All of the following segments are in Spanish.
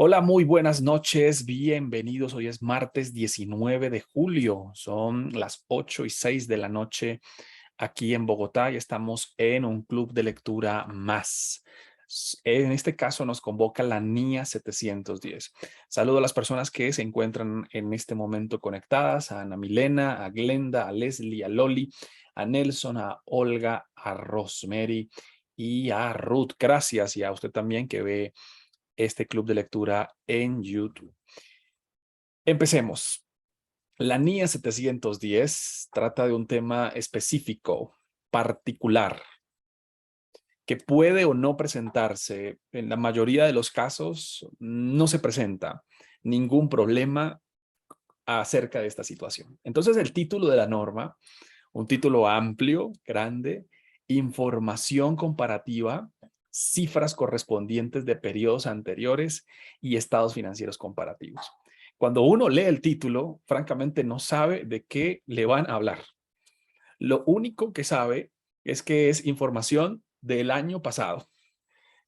Hola, muy buenas noches, bienvenidos. Hoy es martes 19 de julio, son las 8:06 de la noche aquí en Bogotá y estamos en un club de lectura más. En este caso nos convoca la NIA 710. Saludo a las personas que se encuentran en este momento conectadas, a Ana Milena, a Glenda, a Leslie, a Loli, a Nelson, a Olga, a Rosemary y a Ruth. Gracias, y a usted también que ve este club de lectura en YouTube. Empecemos. La NIA 710 trata de un tema específico, particular, que puede o no presentarse. En la mayoría de los casos no se presenta ningún problema acerca de esta situación. Entonces, el título de la norma, un título amplio, grande, información comparativa, cifras correspondientes de periodos anteriores y estados financieros comparativos. Cuando uno lee el título, francamente no sabe de qué le van a hablar. Lo único que sabe es que es información del año pasado.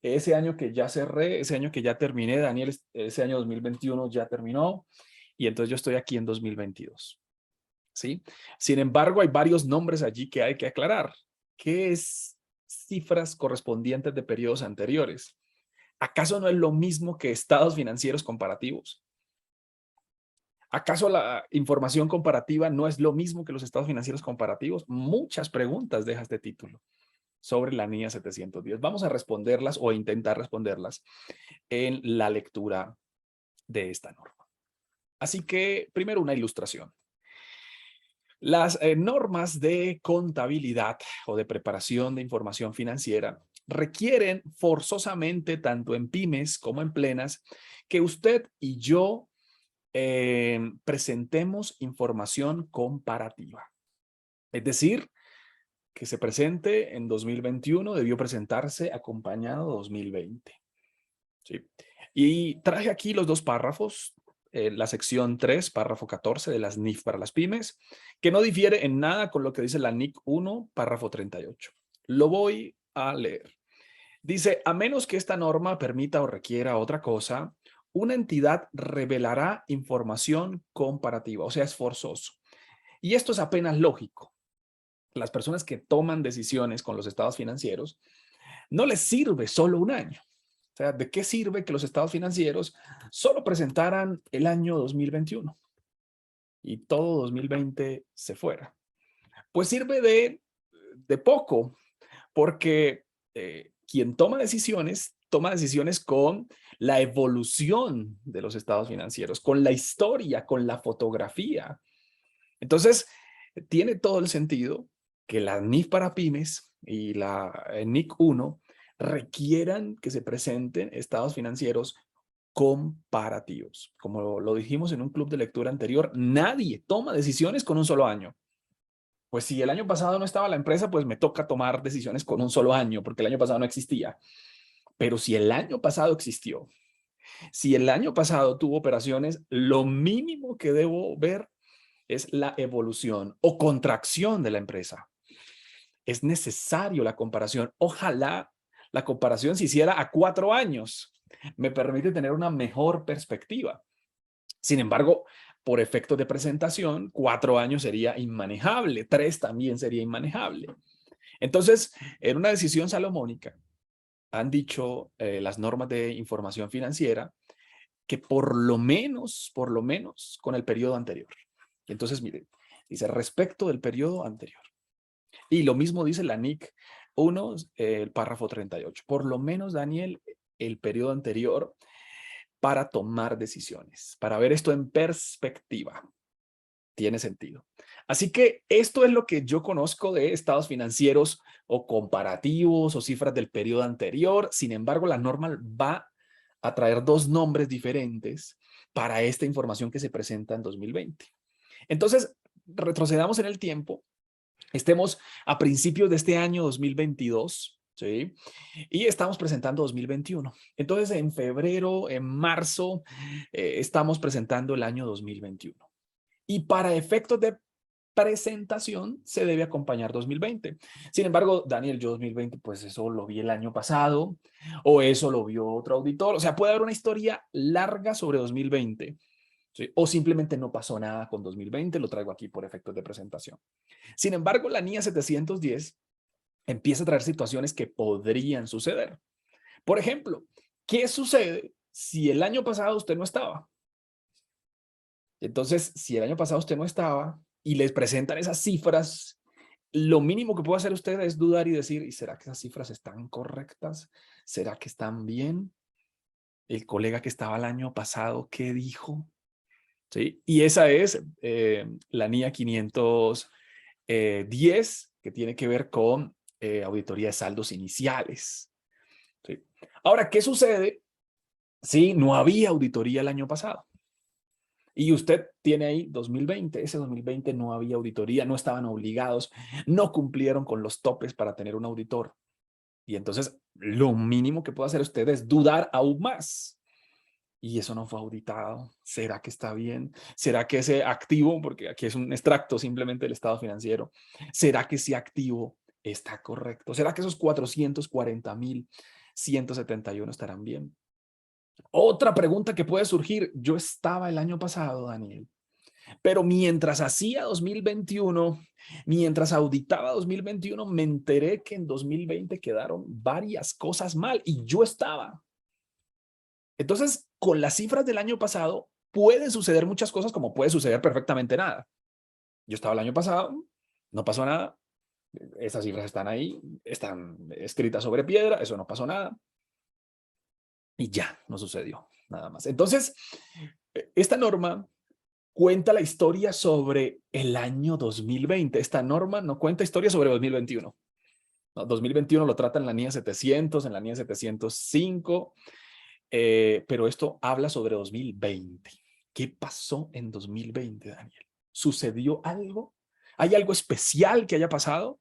Ese año que ya cerré, ese año que ya terminé, Daniel, ese año 2021 ya terminó y entonces yo estoy aquí en 2022. ¿Sí? Sin embargo, hay varios nombres allí que hay que aclarar. ¿Qué es cifras correspondientes de periodos anteriores? ¿Acaso no es lo mismo que estados financieros comparativos? ¿Acaso la información comparativa no es lo mismo que los estados financieros comparativos? Muchas preguntas deja este título sobre la NIA 710. Vamos a responderlas o intentar responderlas en la lectura de esta norma. Así que, primero, una ilustración. Las normas de contabilidad o de preparación de información financiera requieren forzosamente, tanto en pymes como en plenas, que usted y yo presentemos información comparativa. Es decir, que se presente en 2021 debió presentarse acompañado de 2020. ¿Sí? Y traje aquí los dos párrafos, la sección 3, párrafo 14 de las NIF para las pymes, que no difiere en nada con lo que dice la NIC 1, párrafo 38. Lo voy a leer. Dice, a menos que esta norma permita o requiera otra cosa, una entidad revelará información comparativa, o sea, es forzoso. Y esto es apenas lógico. Las personas que toman decisiones con los estados financieros no les sirve solo un año. O sea, ¿de qué sirve que los estados financieros solo presentaran el año 2021 y todo 2020 se fuera? Pues sirve de poco, porque quien toma decisiones con la evolución de los estados financieros, con la historia, con la fotografía. Entonces, tiene todo el sentido que la NIF para pymes y la NIC 1 requieran que se presenten estados financieros comparativos. Como lo dijimos en un club de lectura anterior, nadie toma decisiones con un solo año. Pues si el año pasado no estaba la empresa, pues me toca tomar decisiones con un solo año, porque el año pasado no existía. Pero si el año pasado existió, si el año pasado tuvo operaciones, lo mínimo que debo ver es la evolución o contracción de la empresa. Es necesario la comparación. Ojalá la comparación se hiciera a 4 años. Me permite tener una mejor perspectiva. Sin embargo, por efectos de presentación, 4 años sería inmanejable, 3 también sería inmanejable. Entonces, en una decisión salomónica, han dicho las normas de información financiera que por lo menos con el periodo anterior. Entonces, mire, dice respecto del periodo anterior. Y lo mismo dice la NIC 1, el párrafo 38. Por lo menos, Daniel, el periodo anterior para tomar decisiones, para ver esto en perspectiva. Tiene sentido. Así que esto es lo que yo conozco de estados financieros o comparativos o cifras del periodo anterior. Sin embargo, la norma va a traer dos nombres diferentes para esta información que se presenta en 2020. Entonces, retrocedamos en el tiempo. Estemos a principios de este año 2022, ¿sí? Y estamos presentando 2021. Entonces, en febrero, en marzo, estamos presentando el año 2021. Y para efectos de presentación se debe acompañar 2020. Sin embargo, Daniel, yo 2020, pues eso lo vi el año pasado, o eso lo vio otro auditor. O sea, puede haber una historia larga sobre 2020, ¿sí? O simplemente no pasó nada con 2020, lo traigo aquí por efectos de presentación. Sin embargo, la NIA 710 empieza a traer situaciones que podrían suceder. Por ejemplo, ¿qué sucede si el año pasado usted no estaba? Entonces, si el año pasado usted no estaba y les presentan esas cifras, lo mínimo que puede hacer usted es dudar y decir, ¿y será que esas cifras están correctas? ¿Será que están bien? El colega que estaba el año pasado, ¿qué dijo? ¿Sí? Y esa es la NIA 510, que tiene que ver con auditoría de saldos iniciales. ¿Sí? Ahora, ¿qué sucede si no había auditoría el año pasado? Y usted tiene ahí 2020, ese 2020 no había auditoría, no estaban obligados, no cumplieron con los topes para tener un auditor. Y entonces lo mínimo que puede hacer usted es dudar aún más. Y eso no fue auditado. ¿Será que está bien? ¿Será que ese activo, porque aquí es un extracto simplemente del estado financiero, será que ese activo está correcto? ¿Será que esos 440,171 estarán bien? Otra pregunta que puede surgir, yo estaba el año pasado, Daniel, pero mientras hacía 2021, mientras auditaba 2021, me enteré que en 2020 quedaron varias cosas mal y yo estaba. Entonces, con las cifras del año pasado, pueden suceder muchas cosas como puede suceder perfectamente nada. Yo estaba el año pasado, no pasó nada, esas cifras están ahí, están escritas sobre piedra, eso no pasó nada y ya, no sucedió nada más. Entonces, esta norma cuenta la historia sobre el año 2020. Esta norma no cuenta historia sobre 2021. No, 2021 lo trata en la NIA 700, en la NIA 705, pero esto habla sobre 2020. ¿Qué pasó en 2020, Daniel? ¿Sucedió algo? ¿Hay algo especial que haya pasado?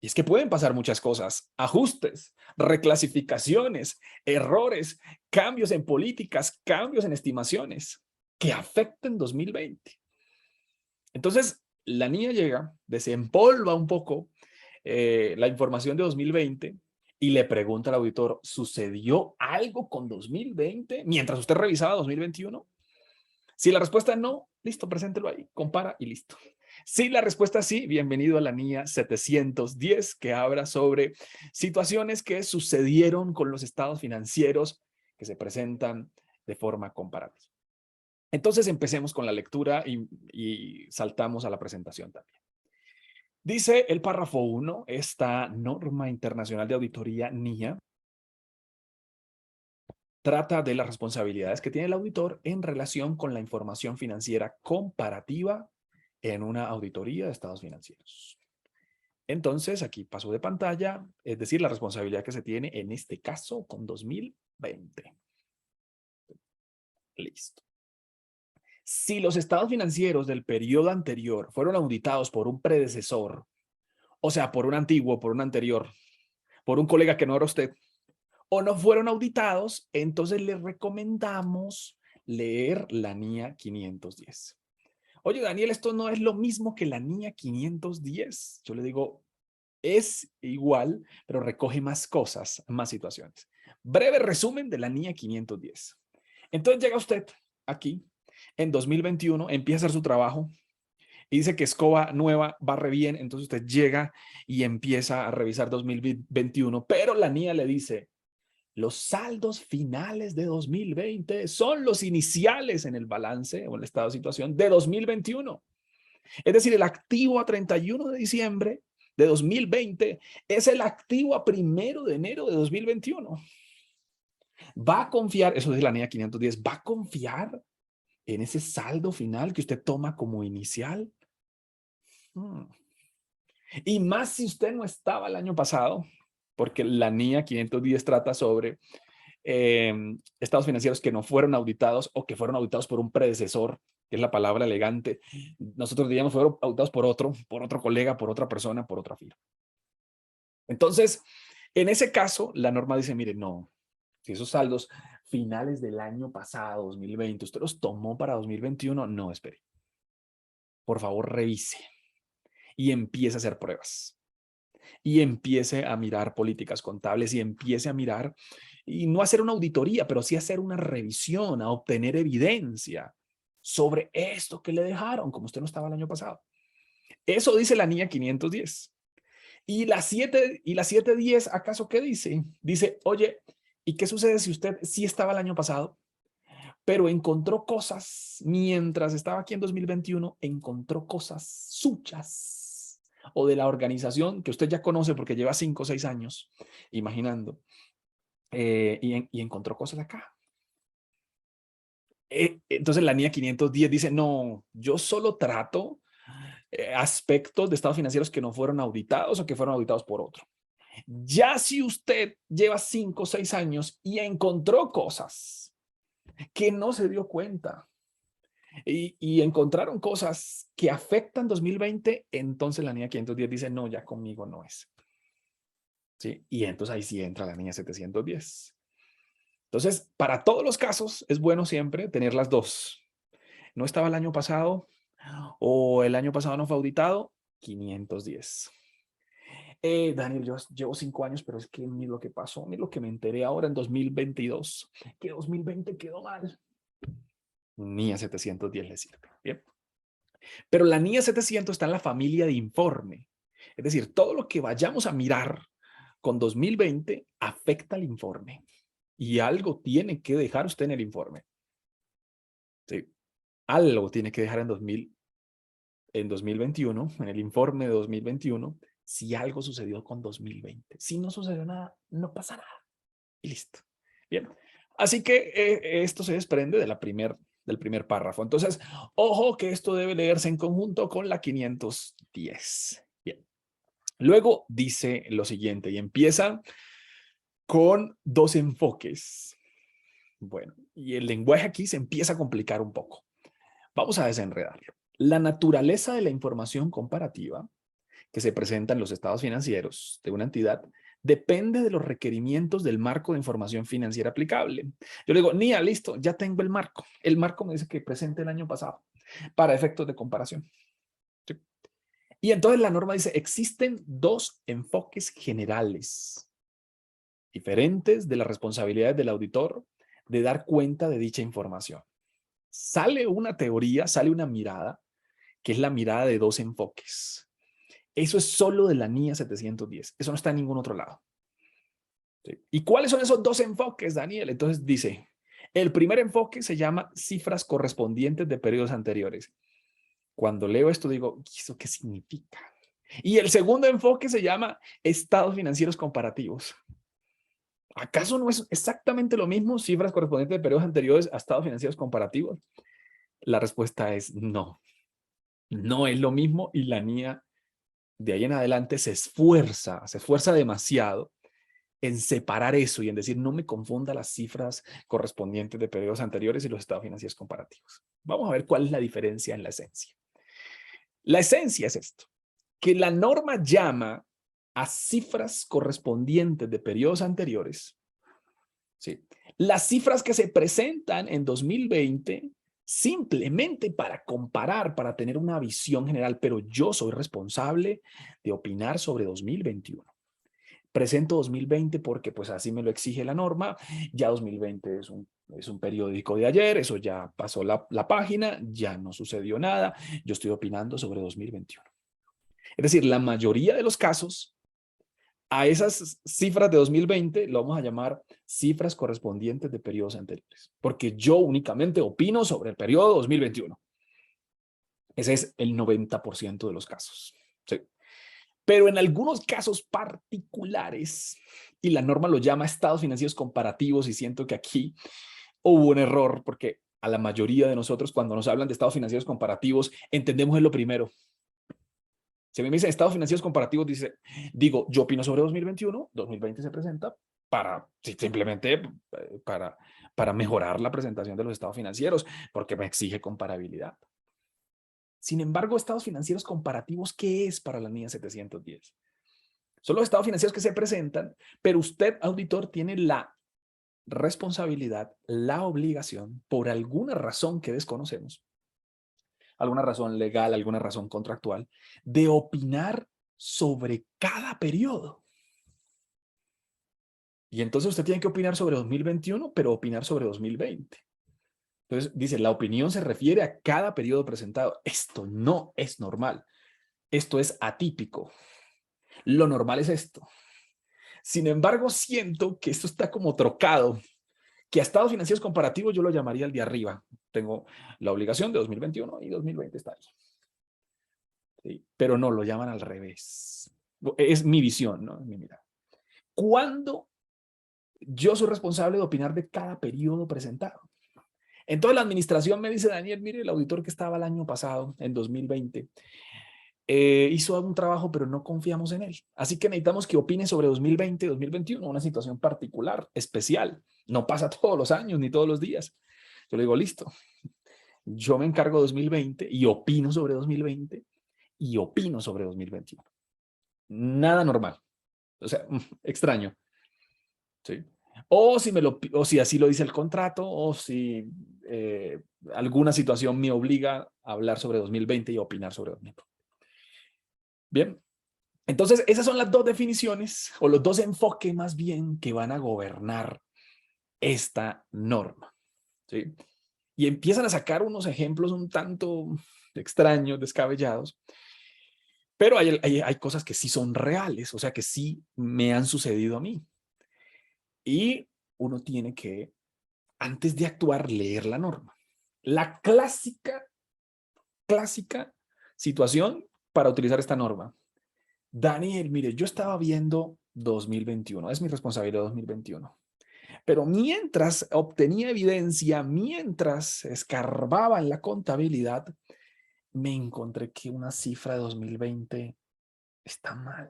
Y es que pueden pasar muchas cosas, ajustes, reclasificaciones, errores, cambios en políticas, cambios en estimaciones que afecten 2020. Entonces, la niña llega, desempolva un poco la información de 2020 y le pregunta al auditor, ¿sucedió algo con 2020 mientras usted revisaba 2021? Si la respuesta es no, listo, preséntelo ahí, compara y listo. Si la respuesta es sí, bienvenido a la NIA 710, que habla sobre situaciones que sucedieron con los estados financieros que se presentan de forma comparativa. Entonces empecemos con la lectura y saltamos a la presentación también. Dice el párrafo 1, esta norma internacional de auditoría NIA trata de las responsabilidades que tiene el auditor en relación con la información financiera comparativa en una auditoría de estados financieros. Entonces, aquí paso de pantalla, es decir, la responsabilidad que se tiene en este caso con 2020. Listo. Si los estados financieros del periodo anterior fueron auditados por un predecesor, o sea, por un antiguo, por un anterior, por un colega que no era usted, o no fueron auditados, entonces les recomendamos leer la NIA 510. Oye, Daniel, esto no es lo mismo que la NIA 510. Yo le digo, es igual, pero recoge más cosas, más situaciones. Breve resumen de la NIA 510. Entonces llega usted aquí en 2021, empieza a hacer su trabajo y dice que escoba nueva va re bien, entonces usted llega y empieza a revisar 2021, pero la NIA le dice, los saldos finales de 2020 son los iniciales en el balance o en el estado de situación de 2021. Es decir, el activo a 31 de diciembre de 2020 es el activo a 1 de enero de 2021. ¿Va a confiar, eso es la NIA 510, va a confiar en ese saldo final que usted toma como inicial? Y más si usted no estaba el año pasado, porque la NIA 510 trata sobre estados financieros que no fueron auditados o que fueron auditados por un predecesor, que es la palabra elegante. Nosotros diríamos fueron auditados por otro colega, por otra persona, por otra firma. Entonces, en ese caso, la norma dice, mire, no, si esos saldos finales del año pasado, 2020, usted los tomó para 2021, no, espere. Por favor, revise. y empiece a hacer pruebas. Y empiece a mirar políticas contables y empiece a mirar, y no hacer una auditoría, pero sí hacer una revisión, a obtener evidencia sobre esto que le dejaron, como usted no estaba el año pasado. Eso dice la NIA 510. Y la 710, ¿acaso qué dice? Dice, oye, ¿y qué sucede si usted sí estaba el año pasado, pero encontró cosas mientras estaba aquí en 2021, encontró cosas suyas o de la organización que usted ya conoce porque lleva 5 o 6 años imaginando, y encontró cosas acá? Entonces la NIA 510 dice, no, yo solo trato aspectos de estados financieros que no fueron auditados o que fueron auditados por otro. Ya si usted lleva 5 o 6 años y encontró cosas que no se dio cuenta y encontraron cosas que afectan 2020, entonces la NIA 510 dice, no, ya conmigo no es. ¿Sí? Y entonces ahí sí entra la NIA 710. Entonces, para todos los casos, es bueno siempre tener las dos. No estaba el año pasado o el año pasado no fue auditado, 510. Daniel, yo llevo 5 años, pero es que mira lo que pasó, mira lo que me enteré ahora en 2022, que 2020 quedó mal. NIA 710 le sirve. Bien. Pero la NIA 700 está en la familia de informe. Es decir, todo lo que vayamos a mirar con 2020 afecta al informe. Y algo tiene que dejar usted en el informe. ¿Sí? Algo tiene que dejar en 2021, en el informe de 2021, si algo sucedió con 2020. Si no sucedió nada, no pasa nada. Y listo. Bien. Así que esto se desprende de del primer párrafo. Entonces, ojo que esto debe leerse en conjunto con la 510. Bien. Luego dice lo siguiente y empieza con dos enfoques. Bueno, y el lenguaje aquí se empieza a complicar un poco. Vamos a desenredarlo. La naturaleza de la información comparativa que se presenta en los estados financieros de una entidad depende de los requerimientos del marco de información financiera aplicable. Yo le digo, Nia, listo, ya tengo el marco. El marco me dice que presente el año pasado para efectos de comparación. ¿Sí? Y entonces la norma dice, existen dos enfoques generales diferentes de las responsabilidades del auditor de dar cuenta de dicha información. Sale una teoría, sale una mirada, que es la mirada de dos enfoques. Eso es solo de la NIA 710. Eso no está en ningún otro lado. ¿Sí? ¿Y cuáles son esos dos enfoques, Daniel? Entonces dice, el primer enfoque se llama cifras correspondientes de periodos anteriores. Cuando leo esto digo, ¿eso qué significa? Y el segundo enfoque se llama estados financieros comparativos. ¿Acaso no es exactamente lo mismo cifras correspondientes de periodos anteriores a estados financieros comparativos? La respuesta es no. No es lo mismo y la NIA de ahí en adelante se esfuerza demasiado en separar eso y en decir no me confunda las cifras correspondientes de periodos anteriores y los estados financieros comparativos. Vamos a ver cuál es la diferencia en la esencia. La esencia es esto, que la norma llama a cifras correspondientes de periodos anteriores, ¿sí? Las cifras que se presentan en 2020 simplemente para comparar, para tener una visión general, pero yo soy responsable de opinar sobre 2021. Presento 2020 porque pues así me lo exige la norma, ya 2020 es un periódico de ayer, eso ya pasó la página, ya no sucedió nada, yo estoy opinando sobre 2021. Es decir, la mayoría de los casos, a esas cifras de 2020 lo vamos a llamar cifras correspondientes de periodos anteriores, porque yo únicamente opino sobre el periodo 2021. Ese es el 90% de los casos. ¿Sí? Pero en algunos casos particulares, y la norma lo llama estados financieros comparativos, y siento que aquí hubo un error, porque a la mayoría de nosotros cuando nos hablan de estados financieros comparativos, entendemos en lo primero. Si a mí me dicen estados financieros comparativos, digo, yo opino sobre 2021, 2020 se presenta simplemente para mejorar la presentación de los estados financieros, porque me exige comparabilidad. Sin embargo, estados financieros comparativos, ¿qué es para la NIA 710? Son los estados financieros que se presentan, pero usted, auditor, tiene la responsabilidad, la obligación, por alguna razón que desconocemos, alguna razón legal, alguna razón contractual, de opinar sobre cada periodo. Y entonces usted tiene que opinar sobre 2021, pero opinar sobre 2020. Entonces dice, la opinión se refiere a cada periodo presentado. Esto no es normal. Esto es atípico. Lo normal es esto. Sin embargo, siento que esto está como trocado, que a estados financieros comparativos yo lo llamaría el de arriba. Tengo la obligación de 2021 y 2020 está ahí. ¿Sí? Pero no, lo llaman al revés. Es mi visión, ¿no? Mi mirada. ¿Cuándo yo soy responsable de opinar de cada periodo presentado? Entonces la administración me dice, Daniel, mire, el auditor que estaba el año pasado, en 2020, hizo un trabajo, pero no confiamos en él. Así que necesitamos que opine sobre 2020, 2021, una situación particular, especial. No pasa todos los años ni todos los días. Yo le digo, listo, yo me encargo de 2020 y opino sobre 2020 y opino sobre 2021. Nada normal. O sea, extraño. ¿Sí? O si así lo dice el contrato, o si alguna situación me obliga a hablar sobre 2020 y opinar sobre 2020. Bien, entonces esas son las dos definiciones, o los dos enfoques más bien, que van a gobernar esta norma. ¿Sí? Y empiezan a sacar unos ejemplos un tanto extraños, descabellados, pero hay cosas que sí son reales, o sea, que sí me han sucedido a mí. Y uno tiene que, antes de actuar, leer la norma. La clásica situación para utilizar esta norma. Daniel, mire, yo estaba viendo 2021, es mi responsabilidad 2021. Pero mientras obtenía evidencia, mientras escarbaba en la contabilidad, me encontré que una cifra de 2020 está mal.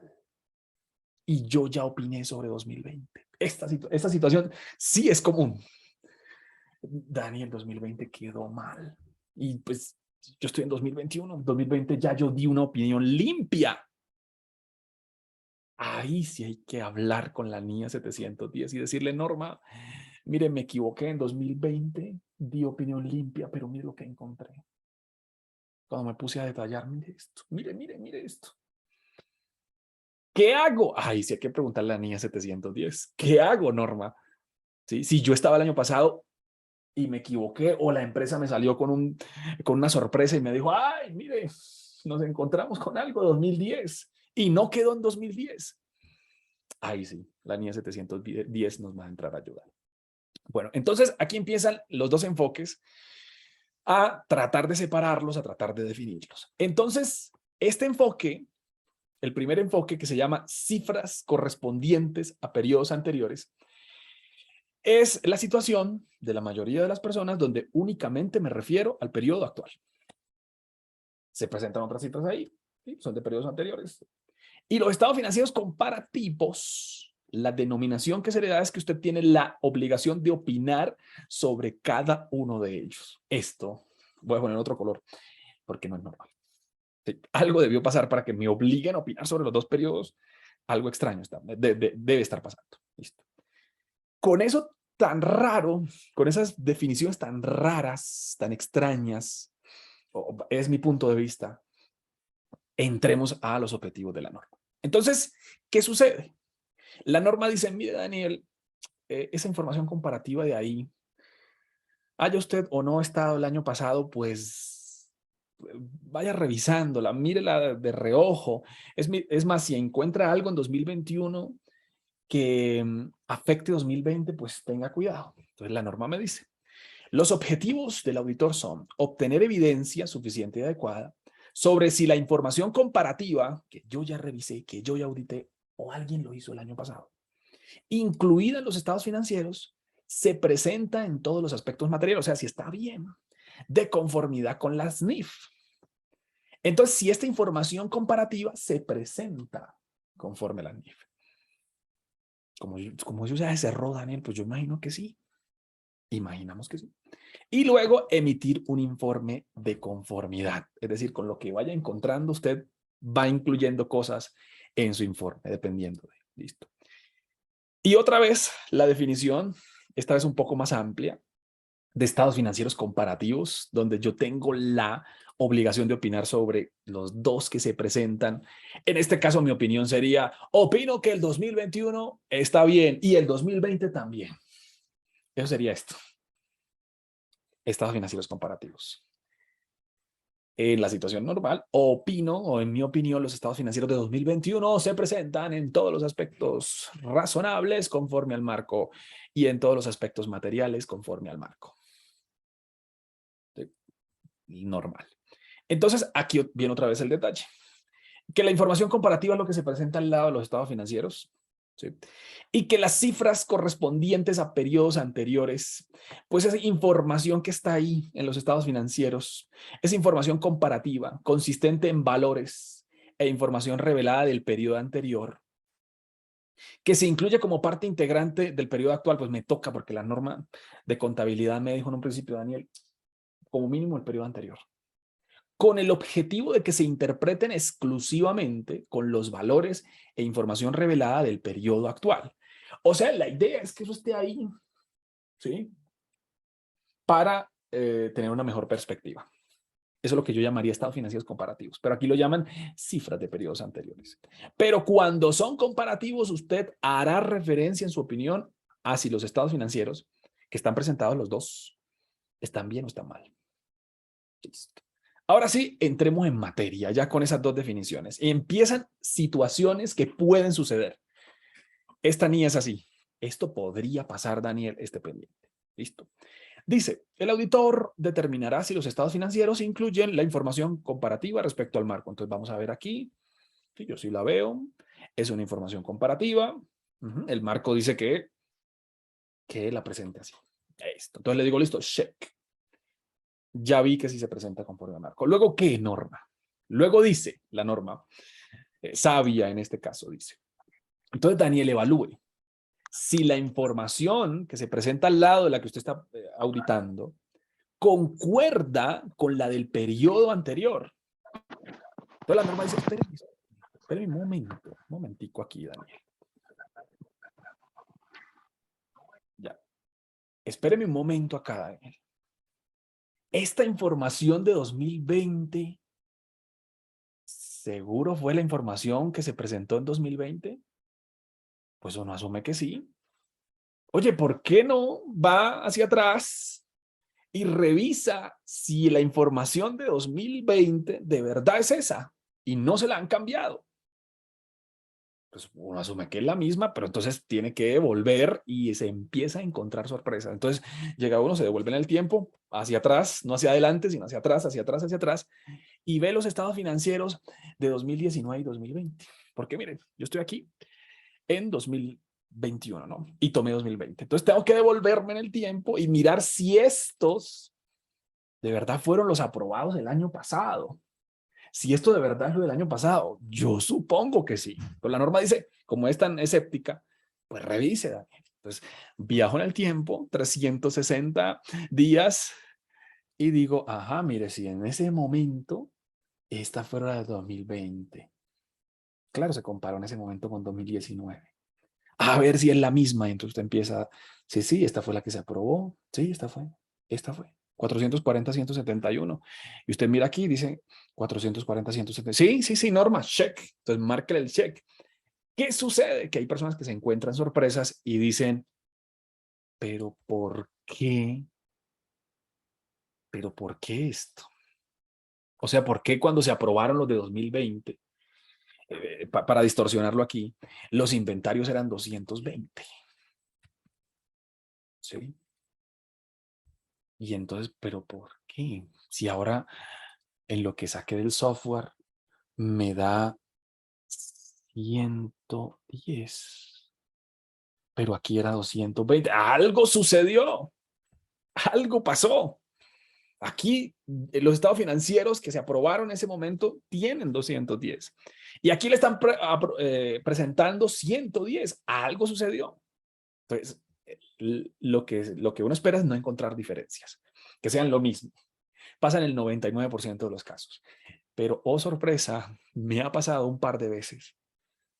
Y yo ya opiné sobre 2020. Esta situación sí es común. Daniel, 2020 quedó mal. Y pues yo estoy en 2021. 2020 ya yo di una opinión limpia. Ahí sí hay que hablar con la niña 710 y decirle, Norma, mire, me equivoqué en 2020, di opinión limpia, pero mire lo que encontré. Cuando me puse a detallar, mire esto, mire esto. ¿Qué hago? Ay, sí hay que preguntarle a la niña 710. ¿Qué hago, Norma? ¿Sí? Si yo estaba el año pasado y me equivoqué, o la empresa me salió con una sorpresa y me dijo, ay, mire, nos encontramos con algo de 2010 y no quedó en 2010. Ahí sí, la niña 710 nos va a entrar a ayudar. Bueno, entonces aquí empiezan los dos enfoques a tratar de separarlos, a tratar de definirlos. Entonces, este enfoque, el primer enfoque, que se llama cifras correspondientes a periodos anteriores, es la situación de la mayoría de las personas donde únicamente me refiero al periodo actual. Se presentan otras cifras ahí, ¿sí? Son de periodos anteriores. Y los estados financieros comparativos, la denominación que se le da es que usted tiene la obligación de opinar sobre cada uno de ellos. Esto, voy a poner otro color, porque no es normal. Sí, algo debió pasar para que me obliguen a opinar sobre los dos periodos. Algo extraño debe estar pasando. Listo. Con eso tan raro, con esas definiciones tan raras, tan extrañas, es mi punto de vista, entremos a los objetivos de la norma. Entonces, ¿qué sucede? La norma dice, mire, Daniel, esa información comparativa de ahí, haya usted o no estado el año pasado, pues vaya revisándola, mírela de reojo. Es más, si encuentra algo en 2021 que afecte 2020, pues tenga cuidado. Entonces la norma me dice, los objetivos del auditor son obtener evidencia suficiente y adecuada sobre si la información comparativa que yo ya revisé, que yo ya audité, o alguien lo hizo el año pasado, incluida en los estados financieros, se presenta en todos los aspectos materiales, o sea, si está bien, de conformidad con las NIF. Entonces, si esta información comparativa se presenta conforme a las NIF. Como eso ya se cerró, Daniel, pues yo imagino que sí. Imaginamos que sí. Y luego emitir un informe de conformidad. Es decir, con lo que vaya encontrando, usted va incluyendo cosas en su informe, dependiendo de. Listo. Y otra vez, la definición, esta vez un poco más amplia, de estados financieros comparativos, donde yo tengo la obligación de opinar sobre los dos que se presentan. En este caso, mi opinión sería, opino que el 2021 está bien y el 2020 también. Eso sería esto. Estados financieros comparativos. En la situación normal, opino, o en mi opinión, los estados financieros de 2021 se presentan en todos los aspectos razonables conforme al marco y en todos los aspectos materiales conforme al marco. Normal. Entonces, aquí viene otra vez el detalle. Que la información comparativa es lo que se presenta al lado de los estados financieros, ¿sí? Y que las cifras correspondientes a periodos anteriores, pues es información que está ahí en los estados financieros, es información comparativa, consistente en valores e información revelada del periodo anterior, que se incluye como parte integrante del periodo actual, pues me toca porque la norma de contabilidad me dijo en un principio, Daniel, como mínimo el periodo anterior, con el objetivo de que se interpreten exclusivamente con los valores e información revelada del periodo actual. O sea, la idea es que eso esté ahí, ¿sí? Para tener una mejor perspectiva. Eso es lo que yo llamaría estados financieros comparativos, pero aquí lo llaman cifras de periodos anteriores. Pero cuando son comparativos, usted hará referencia en su opinión a si los estados financieros que están presentados los dos están bien o están mal. Listo. Ahora sí, entremos en materia, ya con esas dos definiciones. Empiezan situaciones que pueden suceder. Esta ni es así. Esto podría pasar, Daniel, esté pendiente. Listo. Dice, el auditor determinará si los estados financieros incluyen la información comparativa respecto al marco. Entonces vamos a ver aquí. Sí, yo sí la veo. Es una información comparativa. El marco dice que la presente así. Esto. Entonces le digo, listo, check. Ya vi que sí se presenta conforme al marco. Luego, ¿qué norma? Luego dice la norma, sabia en este caso, dice. Entonces, Daniel, evalúe si la información que se presenta al lado de la que usted está auditando concuerda con la del periodo anterior. Entonces, la norma dice, espere un momentico aquí, Daniel. Ya. Espéreme un momento acá, Daniel. Esta información de 2020, ¿seguro fue la información que se presentó en 2020? Pues uno asume que sí. Oye, ¿por qué no va hacia atrás y revisa si la información de 2020 de verdad es esa y no se la han cambiado? Pues uno asume que es la misma, pero entonces tiene que volver y se empieza a encontrar sorpresas. Entonces llega uno, se devuelve en el tiempo, hacia atrás, no hacia adelante, sino hacia atrás, hacia atrás, hacia atrás, y ve los estados financieros de 2019 y 2020. Porque miren, yo estoy aquí en 2021, ¿no? Y tomé 2020. Entonces tengo que devolverme en el tiempo y mirar si estos de verdad fueron los aprobados el año pasado. Si esto de verdad es lo del año pasado, yo supongo que sí. Pero la norma dice, como es tan escéptica, pues revise, Daniel. Entonces, viajo en el tiempo, 360 días, y digo, ajá, mire, si en ese momento, esta fue la de 2020. Claro, se comparó en ese momento con 2019. A ver si es la misma. Y entonces usted empieza, sí, sí, esta fue la que se aprobó. Sí, esta fue. 440, 171. Y usted mira aquí, dice 440, 170. Sí, sí, sí, norma, check. Entonces, márquele el check. ¿Qué sucede? Que hay personas que se encuentran sorpresas y dicen, pero ¿por qué? ¿Pero por qué esto? O sea, ¿por qué cuando se aprobaron los de 2020, para distorsionarlo aquí, los inventarios eran 220? ¿Sí? Y entonces, ¿pero por qué? Si ahora en lo que saqué del software me da 110, pero aquí era 220. Algo sucedió, algo pasó. Aquí los estados financieros que se aprobaron en ese momento tienen 210. Y aquí le están presentando 110. Algo sucedió. Entonces, lo que uno espera es no encontrar diferencias, que sean lo mismo. Pasa en el 99% de los casos. Pero, oh sorpresa, me ha pasado un par de veces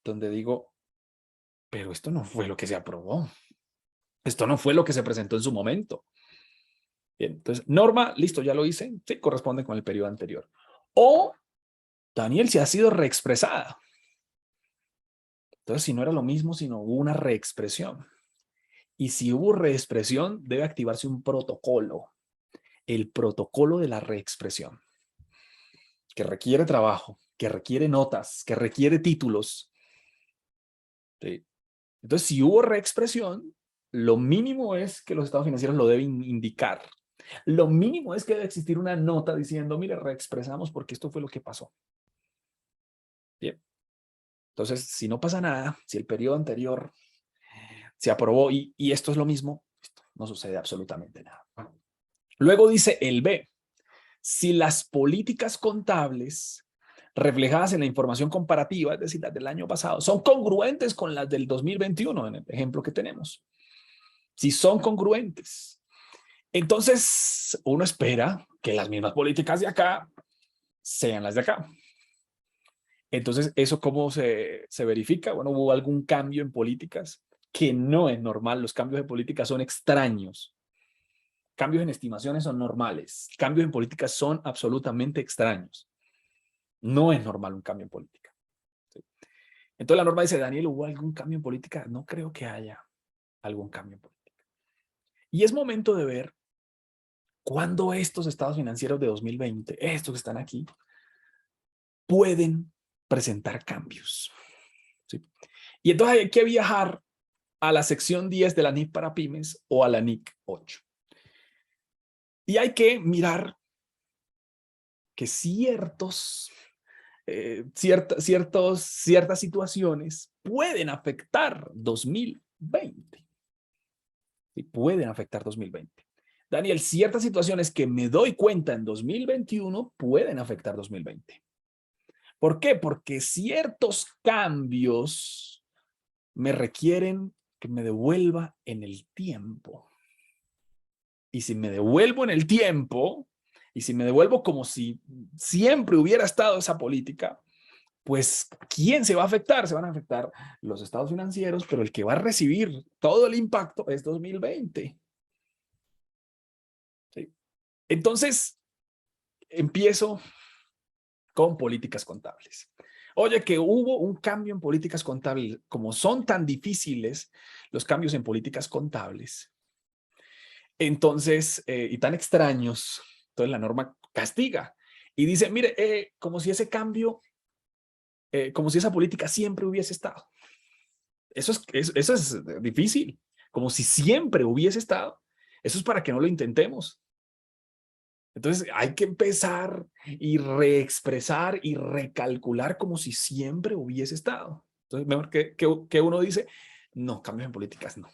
donde digo, pero esto no fue lo que se aprobó. Esto no fue lo que se presentó en su momento. Bien, entonces, norma, listo, ya lo hice, sí, corresponde con el periodo anterior. O, Daniel, si ha sido reexpresada. Entonces, si no era lo mismo, sino hubo una reexpresión. Y si hubo reexpresión, debe activarse un protocolo, el protocolo de la reexpresión, que requiere trabajo, que requiere notas, que requiere títulos. ¿Sí? Entonces, si hubo reexpresión, lo mínimo es que los estados financieros lo deben indicar. Lo mínimo es que debe existir una nota diciendo, mire, reexpresamos porque esto fue lo que pasó. Bien. Entonces, si no pasa nada, si el periodo anterior se aprobó y esto es lo mismo, no sucede absolutamente nada. Luego dice el B, si las políticas contables reflejadas en la información comparativa, es decir, las del año pasado, son congruentes con las del 2021, en el ejemplo que tenemos. Si son congruentes, entonces uno espera que las mismas políticas de acá sean las de acá. Entonces, ¿eso cómo se verifica? Bueno, hubo algún cambio en políticas que no es normal. Los cambios de políticas son extraños. Cambios en estimaciones son normales. Cambios en políticas son absolutamente extraños. No es normal un cambio en política. ¿Sí? Entonces la norma dice, Daniel, ¿hubo algún cambio en política? No creo que haya algún cambio en política. Y es momento de ver cuándo estos estados financieros de 2020, estos que están aquí, pueden presentar cambios. ¿Sí? Y entonces hay que viajar a la sección 10 de la NIC para pymes o a la NIC 8. Y hay que mirar que ciertas situaciones pueden afectar 2020. Y pueden afectar 2020. Daniel, ciertas situaciones que me doy cuenta en 2021 pueden afectar 2020. ¿Por qué? Porque ciertos cambios me requieren que me devuelva en el tiempo. Y si me devuelvo en el tiempo, y si me devuelvo como si siempre hubiera estado esa política, pues, ¿quién se va a afectar? Se van a afectar los estados financieros, pero el que va a recibir todo el impacto es 2020. ¿Sí? Entonces, empiezo con políticas contables. Oye, que hubo un cambio en políticas contables. Como son tan difíciles los cambios en políticas contables, entonces, y tan extraños, entonces la norma castiga y dice, mire, como si ese cambio, como si esa política siempre hubiese estado. Eso es difícil, como si siempre hubiese estado. Eso es para que no lo intentemos. Entonces hay que empezar y reexpresar y recalcular como si siempre hubiese estado. Entonces, mejor que uno dice, no, cambios en políticas no.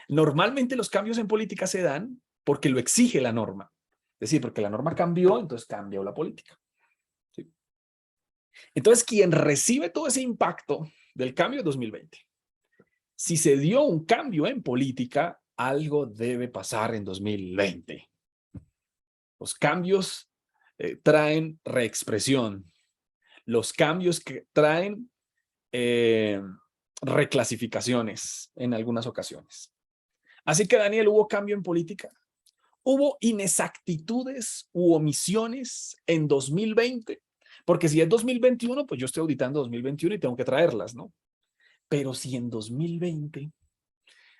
Normalmente los cambios en política se dan porque lo exige la norma. Es decir, porque la norma cambió, entonces cambió la política. ¿Sí? Entonces, quien recibe todo ese impacto del cambio es 2020. Si se dio un cambio en política, algo debe pasar en 2020. Los cambios traen reexpresión. Los cambios que traen reclasificaciones en algunas ocasiones. Así que, Daniel, ¿hubo cambio en política? ¿Hubo inexactitudes u omisiones en 2020? Porque si es 2021, pues yo estoy auditando 2021 y tengo que traerlas, ¿no? Pero si en 2020,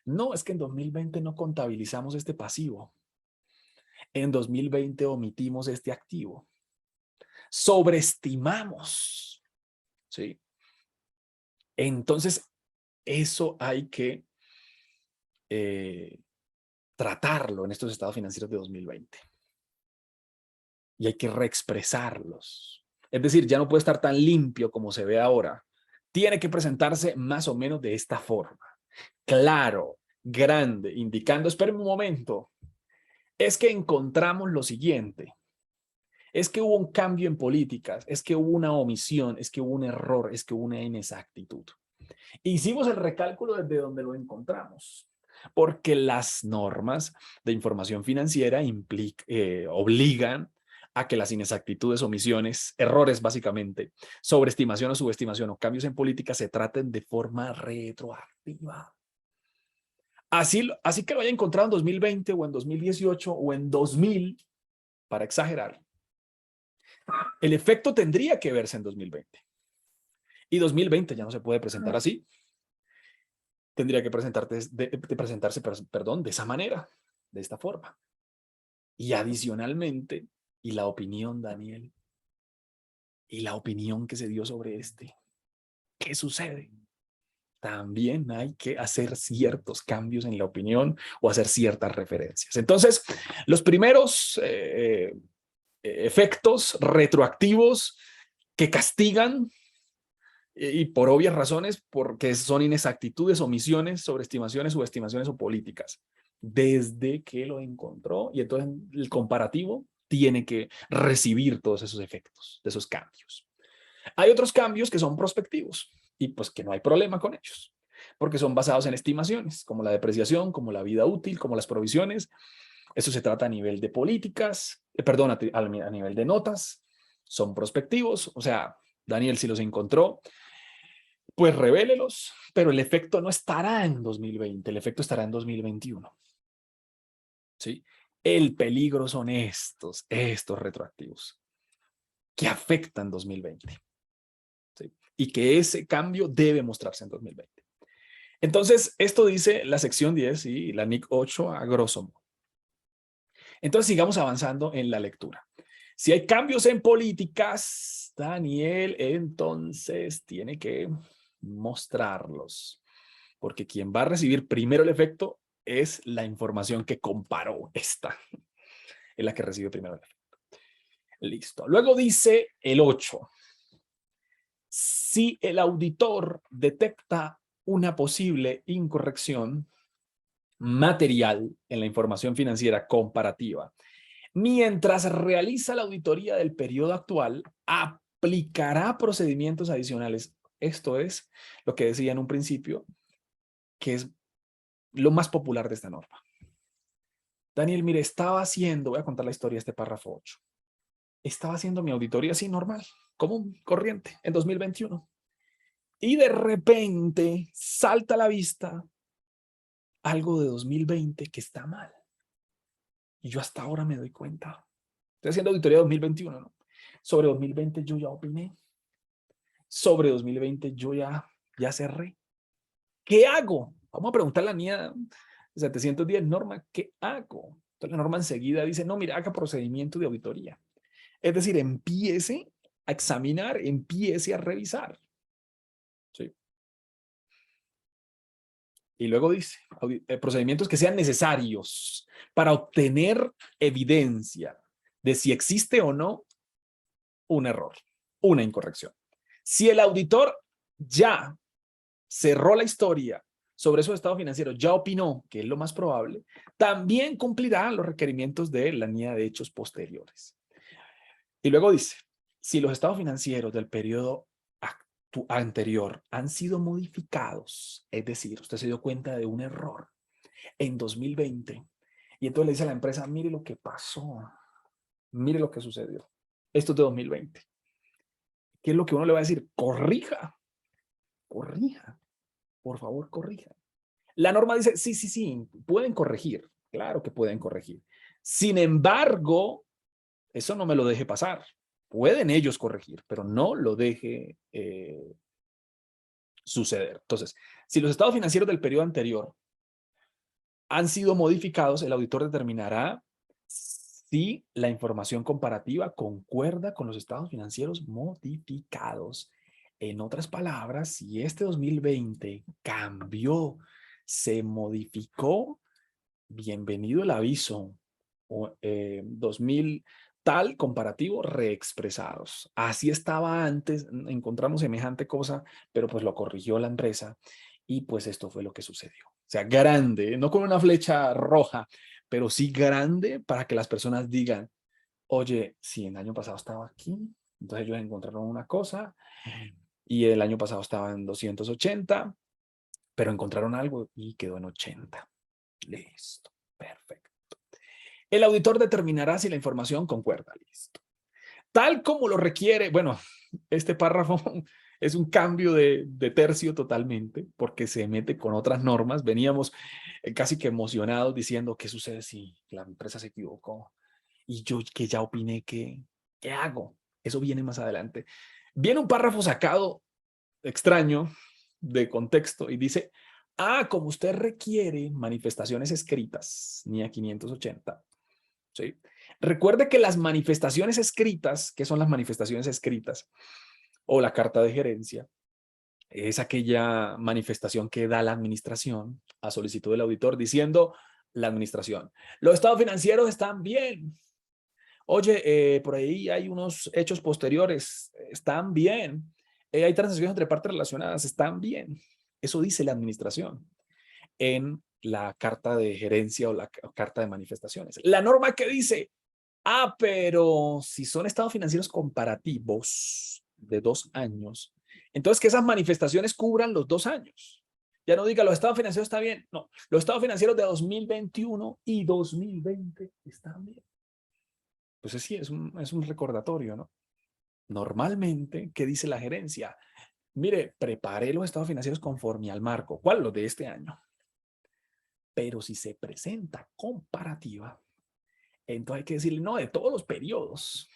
no, es que en 2020 no contabilizamos este pasivo. En 2020 omitimos este activo. Sobreestimamos, ¿sí? Entonces, eso hay que tratarlo en estos estados financieros de 2020. Y hay que reexpresarlos. Es decir, ya no puede estar tan limpio como se ve ahora. Tiene que presentarse más o menos de esta forma. Claro, grande, indicando, esperen un momento, es que encontramos lo siguiente. Es que hubo un cambio en políticas, es que hubo una omisión, es que hubo un error, es que hubo una inexactitud. Hicimos el recálculo desde donde lo encontramos, porque las normas de información financiera obligan a que las inexactitudes, omisiones, errores básicamente, sobreestimación o subestimación o cambios en política se traten de forma retroactiva. Así que lo haya encontrado en 2020 o en 2018 o en 2000, para exagerar, el efecto tendría que verse en 2020. Y 2020 ya no se puede presentar así. Tendría que presentarse, perdón, de esa manera, de esta forma. Y adicionalmente, y la opinión, Daniel, y la opinión que se dio sobre ¿qué sucede? También hay que hacer ciertos cambios en la opinión o hacer ciertas referencias. Entonces, los primeros efectos retroactivos que castigan y por obvias razones, porque son inexactitudes, omisiones, sobreestimaciones, subestimaciones o políticas, desde que lo encontró. Y entonces el comparativo tiene que recibir todos esos efectos, de esos cambios. Hay otros cambios que son prospectivos y pues que no hay problema con ellos, porque son basados en estimaciones, como la depreciación, como la vida útil, como las provisiones. Eso se trata a nivel de políticas, perdón, a nivel de notas, son prospectivos. O sea, Daniel, si los encontró, pues revélelos, pero el efecto no estará en 2020, el efecto estará en 2021. ¿Sí? El peligro son estos retroactivos que afectan 2020. ¿Sí? Y que ese cambio debe mostrarse en 2020. Entonces, esto dice la sección 10 y la NIC 8 a grosso modo. Entonces, sigamos avanzando en la lectura. Si hay cambios en políticas, Daniel, entonces tiene que mostrarlos, porque quien va a recibir primero el efecto es la información que comparó. Esta es la que recibe primero el efecto. Listo. Luego dice el 8. Si el auditor detecta una posible incorrección material en la información financiera comparativa, mientras realiza la auditoría del periodo actual, aplicará procedimientos adicionales. Esto es lo que decía en un principio, que es lo más popular de esta norma. Daniel, mire, voy a contar la historia de este párrafo 8. Estaba haciendo mi auditoría así normal, común, corriente, en 2021. Y de repente salta a la vista algo de 2020 que está mal. Y yo hasta ahora me doy cuenta. Estoy haciendo auditoría de 2021, ¿no? Sobre 2020 yo ya opiné. Sobre 2020 yo ya cerré. ¿Qué hago? Vamos a preguntarle a la niña 710, Norma, ¿qué hago? Entonces la norma enseguida dice, no, mira, haga procedimiento de auditoría. Es decir, empiece a examinar, empiece a revisar. ¿Sí? Y luego dice, procedimientos que sean necesarios para obtener evidencia de si existe o no un error, una incorrección. Si el auditor ya cerró la historia sobre su estado financiero, ya opinó, que es lo más probable, también cumplirá los requerimientos de la línea de hechos posteriores. Y luego dice, si los estados financieros del periodo anterior han sido modificados, es decir, usted se dio cuenta de un error en 2020 y entonces le dice a la empresa, mire lo que pasó, mire lo que sucedió. Esto es de 2020. ¿Qué es lo que uno le va a decir? Corrija, corrija, por favor, corrija. La norma dice, sí, pueden corregir, claro que pueden corregir. Sin embargo, eso no me lo deje pasar. Pueden ellos corregir, pero no lo deje suceder. Entonces, si los estados financieros del periodo anterior han sido modificados, el auditor determinará si la información comparativa concuerda con los estados financieros modificados. En otras palabras, si este 2020 cambió, se modificó, bienvenido el aviso. 2000 tal comparativo reexpresados. Así estaba antes, encontramos semejante cosa, pero pues lo corrigió la empresa y pues esto fue lo que sucedió. O sea, grande, no con una flecha roja, pero sí grande para que las personas digan, oye, si el año pasado estaba aquí, entonces ellos encontraron una cosa y el año pasado estaba en 280, pero encontraron algo y quedó en 80. Listo, perfecto. El auditor determinará si la información concuerda. Listo. Tal como lo requiere, bueno, este párrafo es un cambio de tercio totalmente, porque se mete con otras normas. Veníamos casi que emocionados diciendo, ¿qué sucede si la empresa se equivocó? Y yo que ya opiné, ¿qué hago? Eso viene más adelante. Viene un párrafo sacado extraño de contexto y dice, como usted requiere manifestaciones escritas, NIA 580, ¿sí? Recuerde que las manifestaciones escritas, ¿qué son las manifestaciones escritas? O la carta de gerencia, es aquella manifestación que da la administración a solicitud del auditor diciendo la administración, los estados financieros están bien. Oye, por ahí hay unos hechos posteriores, están bien. Hay transacciones entre partes relacionadas, están bien. Eso dice la administración en la carta de gerencia o la carta de manifestaciones. La norma que dice, pero si son estados financieros comparativos de 2 años, entonces que esas manifestaciones cubran los 2 años. Ya no diga los estados financieros está bien, no, los estados financieros de 2021 y 2020 están bien. Pues sí, es un recordatorio, ¿no? Normalmente, ¿qué dice la gerencia? Mire, preparé los estados financieros conforme al marco. ¿Cuál? Los de este año. Pero si se presenta comparativa, entonces hay que decirle, no, de todos los periodos.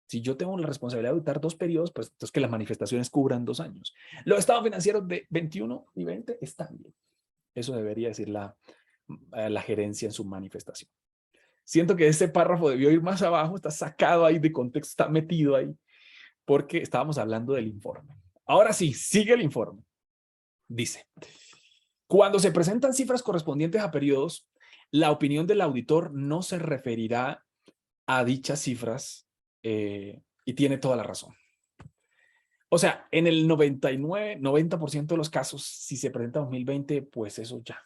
Si yo tengo la responsabilidad de auditar 2 periodos, pues entonces que las manifestaciones cubran 2 años. Los estados financieros de 21 y 20 están bien. Eso debería decir la gerencia en su manifestación. Siento que ese párrafo debió ir más abajo, está sacado ahí de contexto, está metido ahí, porque estábamos hablando del informe. Ahora sí, sigue el informe. Dice, cuando se presentan cifras correspondientes a periodos, la opinión del auditor no se referirá a dichas cifras y tiene toda la razón. O sea, en el 99, 90% de los casos, si se presenta 2020, pues eso ya.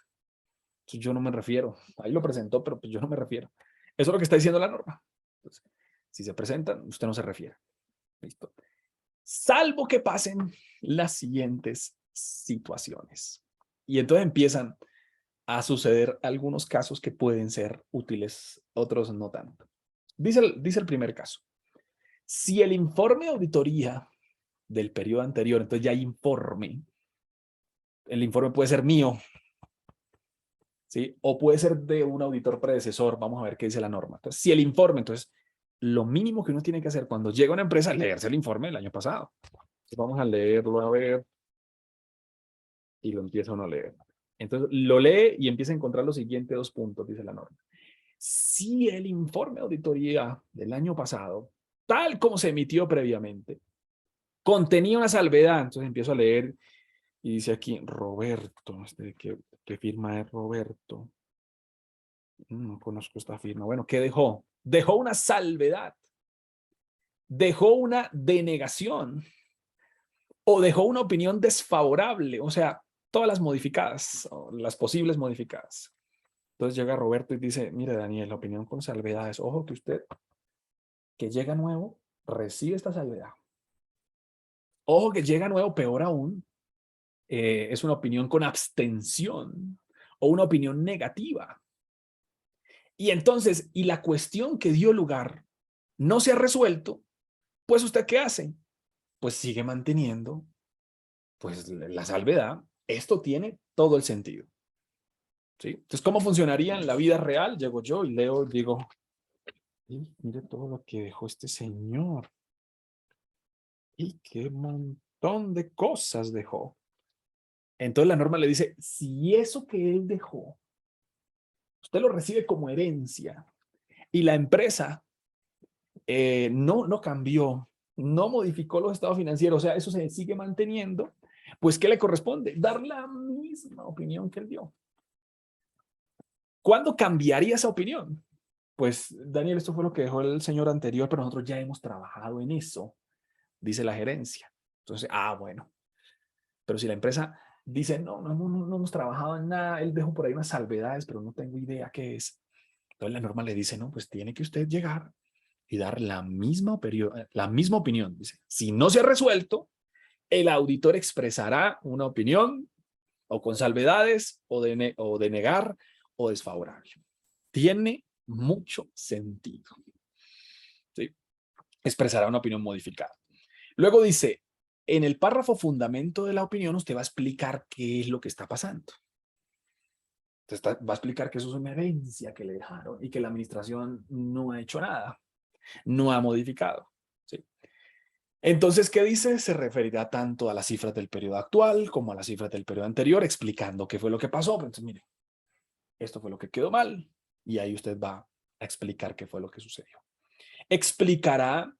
Yo no me refiero. Ahí lo presentó, pero pues yo no me refiero. Eso es lo que está diciendo la norma. Entonces, si se presentan, usted no se refiere. ¿Listo? Salvo que pasen las siguientes situaciones. Y entonces empiezan a suceder algunos casos que pueden ser útiles, otros no tanto. Dice el primer caso. Si el informe de auditoría del periodo anterior, entonces ya hay informe, el informe puede ser mío, ¿sí? O puede ser de un auditor predecesor, vamos a ver qué dice la norma. Entonces, si el informe, entonces, lo mínimo que uno tiene que hacer cuando llega a una empresa es leerse el informe del año pasado. Entonces, vamos a leerlo, a ver, y lo empieza uno a leer. Entonces, lo lee y empieza a encontrar los siguientes 2 puntos, dice la norma. Si el informe de auditoría del año pasado, tal como se emitió previamente, contenía una salvedad, entonces empiezo a leer y dice aquí, Roberto, ¿qué firma es Roberto? No conozco esta firma. Bueno, ¿qué dejó? Dejó una salvedad, dejó una denegación o dejó una opinión desfavorable, o sea, todas las modificadas, o las posibles modificadas. Entonces llega Roberto y dice, mire Daniel, la opinión con salvedades, ojo que usted que llega nuevo recibe esta salvedad. Ojo que llega nuevo, peor aún, es una opinión con abstención o una opinión negativa. Y entonces, y la cuestión que dio lugar no se ha resuelto, pues ¿usted qué hace? Pues sigue manteniendo pues la salvedad. Esto tiene todo el sentido. ¿Sí? Entonces, ¿cómo funcionaría en la vida real? Llego yo y leo, digo, mire todo lo que dejó este señor. Y qué montón de cosas dejó. Entonces la norma le dice, si eso que él dejó, usted lo recibe como herencia y la empresa no cambió, no modificó los estados financieros, o sea, eso se sigue manteniendo, pues ¿qué le corresponde? Dar la misma opinión que él dio. ¿Cuándo cambiaría esa opinión? Pues, Daniel, esto fue lo que dejó el señor anterior, pero nosotros ya hemos trabajado en eso, dice la gerencia. Entonces, bueno, pero si la empresa dice, no hemos trabajado en nada, él dejó por ahí unas salvedades, pero no tengo idea qué es. Entonces la norma le dice, no, pues tiene que usted llegar y dar la misma opinión. Dice, si no se ha resuelto, el auditor expresará una opinión o con salvedades o de negar o desfavorable. Tiene mucho sentido. ¿Sí? expresará una opinión modificada. Luego dice, en el párrafo fundamento de la opinión, usted va a explicar qué es lo que está pasando. Entonces va a explicar que eso es una herencia que le dejaron y que la administración no ha hecho nada, no ha modificado. ¿Sí? Entonces, ¿qué dice? Se referirá tanto a las cifras del periodo actual como a las cifras del periodo anterior, explicando qué fue lo que pasó. Entonces, mire, esto fue lo que quedó mal y ahí usted va a explicar qué fue lo que sucedió. Explicará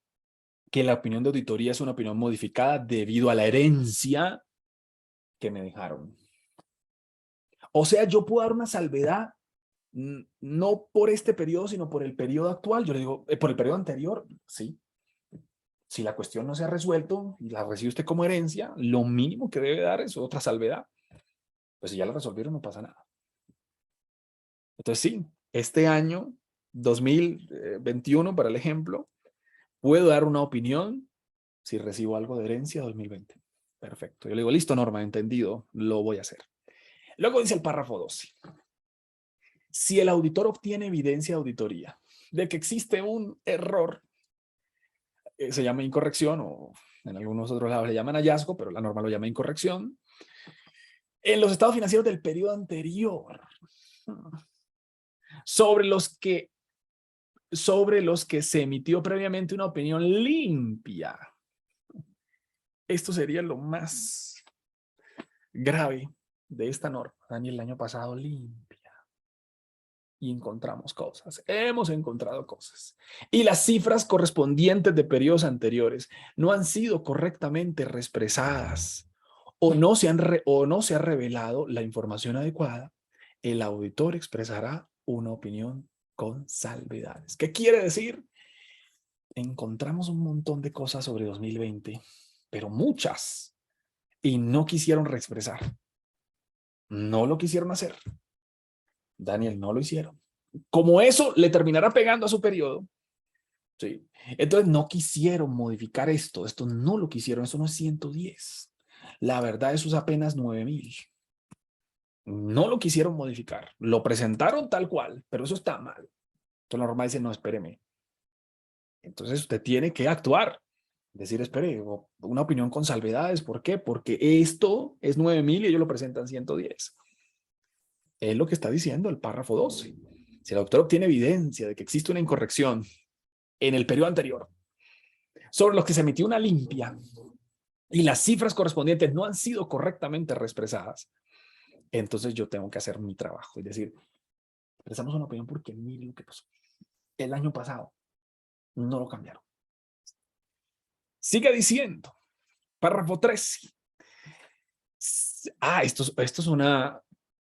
que la opinión de auditoría es una opinión modificada debido a la herencia que me dejaron. O sea, yo puedo dar una salvedad, no por este periodo, sino por el periodo actual. Yo le digo, por el periodo anterior, sí. Si la cuestión no se ha resuelto y la recibe usted como herencia, lo mínimo que debe dar es otra salvedad. Pues si ya la resolvieron, no pasa nada. Entonces sí, este año, 2021, para el ejemplo, puedo dar una opinión si recibo algo de herencia 2020. Perfecto. Yo le digo, listo, Norma, entendido, lo voy a hacer. Luego dice el párrafo 12. Si el auditor obtiene evidencia de auditoría de que existe un error, se llama incorrección o en algunos otros lados le llaman hallazgo, pero la norma lo llama incorrección, en los estados financieros del periodo anterior, sobre los que se emitió previamente una opinión limpia. Esto sería lo más grave de esta norma. Daniel, el año pasado limpia. Y encontramos cosas. Hemos encontrado cosas. Y las cifras correspondientes de periodos anteriores no han sido correctamente reexpresadas o no se ha revelado la información adecuada. El auditor expresará una opinión con salvedades. ¿Qué quiere decir? Encontramos un montón de cosas sobre 2020, pero muchas, y no quisieron reexpresar. No lo quisieron hacer. Daniel, no lo hicieron. Como eso le terminará pegando a su periodo, ¿sí? Entonces no quisieron modificar esto. Esto no lo quisieron. Eso no es 110. La verdad, eso es apenas 9,000. No lo quisieron modificar. Lo presentaron tal cual, pero eso está mal. Entonces la norma dice, no, espéreme. Entonces usted tiene que actuar. Decir, espere, una opinión con salvedades. ¿Por qué? Porque esto es 9,000 y ellos lo presentan 110. Es lo que está diciendo el párrafo 12. Si el autor obtiene evidencia de que existe una incorrección en el periodo anterior, sobre los que se emitió una limpia y las cifras correspondientes no han sido correctamente reexpresadas, entonces yo tengo que hacer mi trabajo. Es decir, expresamos una opinión porque miren lo que pasó. El año pasado no lo cambiaron. Sigue diciendo, párrafo 13.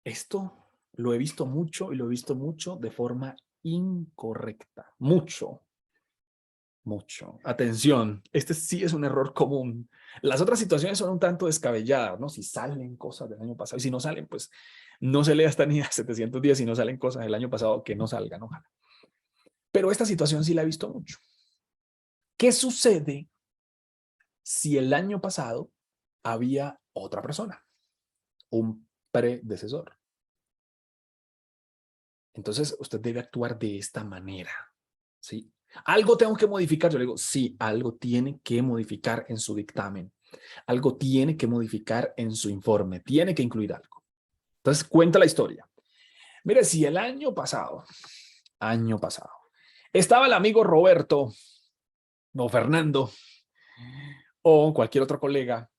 Esto lo he visto mucho y lo he visto mucho de forma incorrecta. Mucho. Atención, este sí es un error común. Las otras situaciones son un tanto descabelladas, ¿no? Si salen cosas del año pasado y si no salen, pues no se lee hasta ni a 700 días si no salen cosas del año pasado que no salgan, ojalá. Pero esta situación sí la he visto mucho. ¿Qué sucede si el año pasado había otra persona, un predecesor? Entonces usted debe actuar de esta manera, ¿sí? Algo tengo que modificar. Yo le digo, sí, algo tiene que modificar en su dictamen. Algo tiene que modificar en su informe. Tiene que incluir algo. Entonces cuenta la historia. Mire, si el año pasado, estaba el amigo Roberto o Fernando o cualquier otro colega,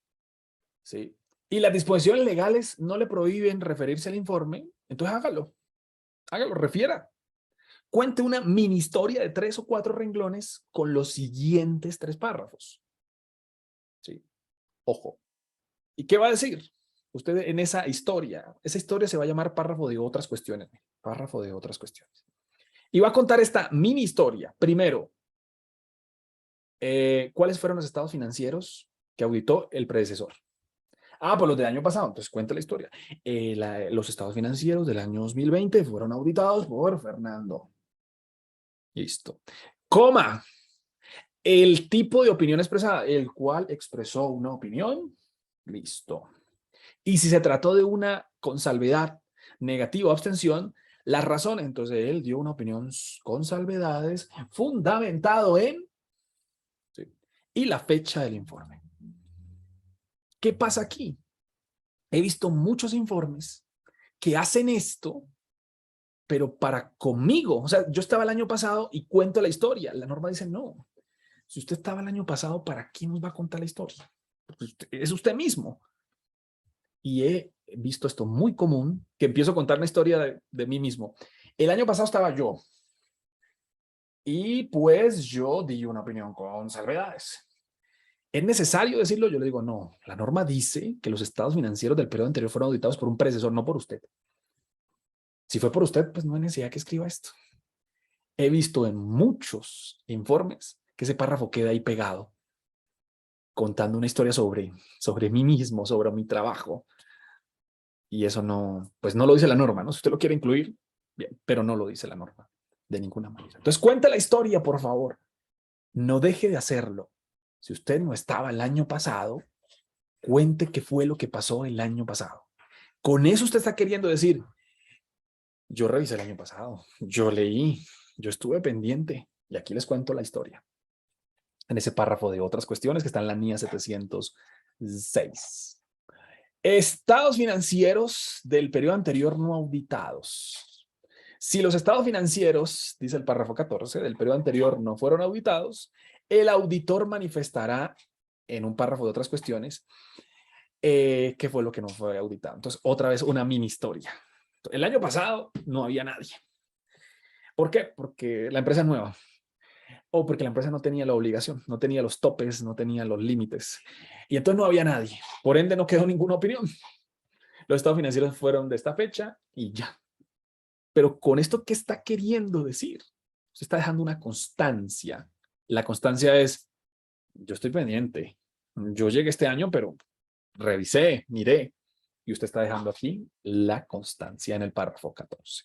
¿sí? Y las disposiciones legales no le prohíben referirse al informe, entonces hágalo, refiera. Cuente una mini historia de 3 o 4 renglones con los siguientes 3 párrafos. ¿Sí? Ojo. ¿Y qué va a decir? Usted en esa historia se va a llamar párrafo de otras cuestiones. Párrafo de otras cuestiones. Y va a contar esta mini historia. Primero, ¿cuáles fueron los estados financieros que auditó el predecesor? Pues los del año pasado. Entonces cuenta la historia. Los estados financieros del año 2020 fueron auditados por Fernando. Listo. Coma. El tipo de opinión expresada, el cual expresó una opinión. Listo. Y si se trató de una con salvedad negativa o abstención, la razón, entonces él dio una opinión con salvedades fundamentado en y la fecha del informe. ¿Qué pasa aquí? He visto muchos informes que hacen esto, pero para conmigo. O sea, yo estaba el año pasado y cuento la historia. La norma dice no. Si usted estaba el año pasado, ¿para quién nos va a contar la historia? Pues es usted mismo. Y he visto esto muy común, que empiezo a contar una historia de mí mismo. El año pasado estaba yo. Y pues yo di una opinión con salvedades. ¿Es necesario decirlo? Yo le digo, no. La norma dice que los estados financieros del periodo anterior fueron auditados por un predecesor, no por usted. Si fue por usted, pues no hay necesidad que escriba esto. He visto en muchos informes que ese párrafo queda ahí pegado, contando una historia sobre mí mismo, sobre mi trabajo. Y eso no, pues no lo dice la norma, ¿no? Si usted lo quiere incluir, bien, pero no lo dice la norma de ninguna manera. Entonces, cuente la historia, por favor. No deje de hacerlo. Si usted no estaba el año pasado, cuente qué fue lo que pasó el año pasado. Con eso usted está queriendo decir, yo revisé el año pasado, yo leí, yo estuve pendiente y aquí les cuento la historia. En ese párrafo de otras cuestiones que está en la NIA 706. Estados financieros del periodo anterior no auditados. Si los estados financieros, dice el párrafo 14, del periodo anterior no fueron auditados, el auditor manifestará en un párrafo de otras cuestiones qué fue lo que no fue auditado. Entonces, otra vez una mini historia. El año pasado no había nadie. ¿Por qué? Porque la empresa es nueva. O porque la empresa no tenía la obligación, no tenía los topes, no tenía los límites. Y entonces no había nadie. Por ende, no quedó ninguna opinión. Los estados financieros fueron de esta fecha y ya. Pero con esto, ¿qué está queriendo decir? Se está dejando una constancia. La constancia es, yo estoy pendiente. Yo llegué este año, pero revisé, miré. Y usted está dejando aquí la constancia en el párrafo 14.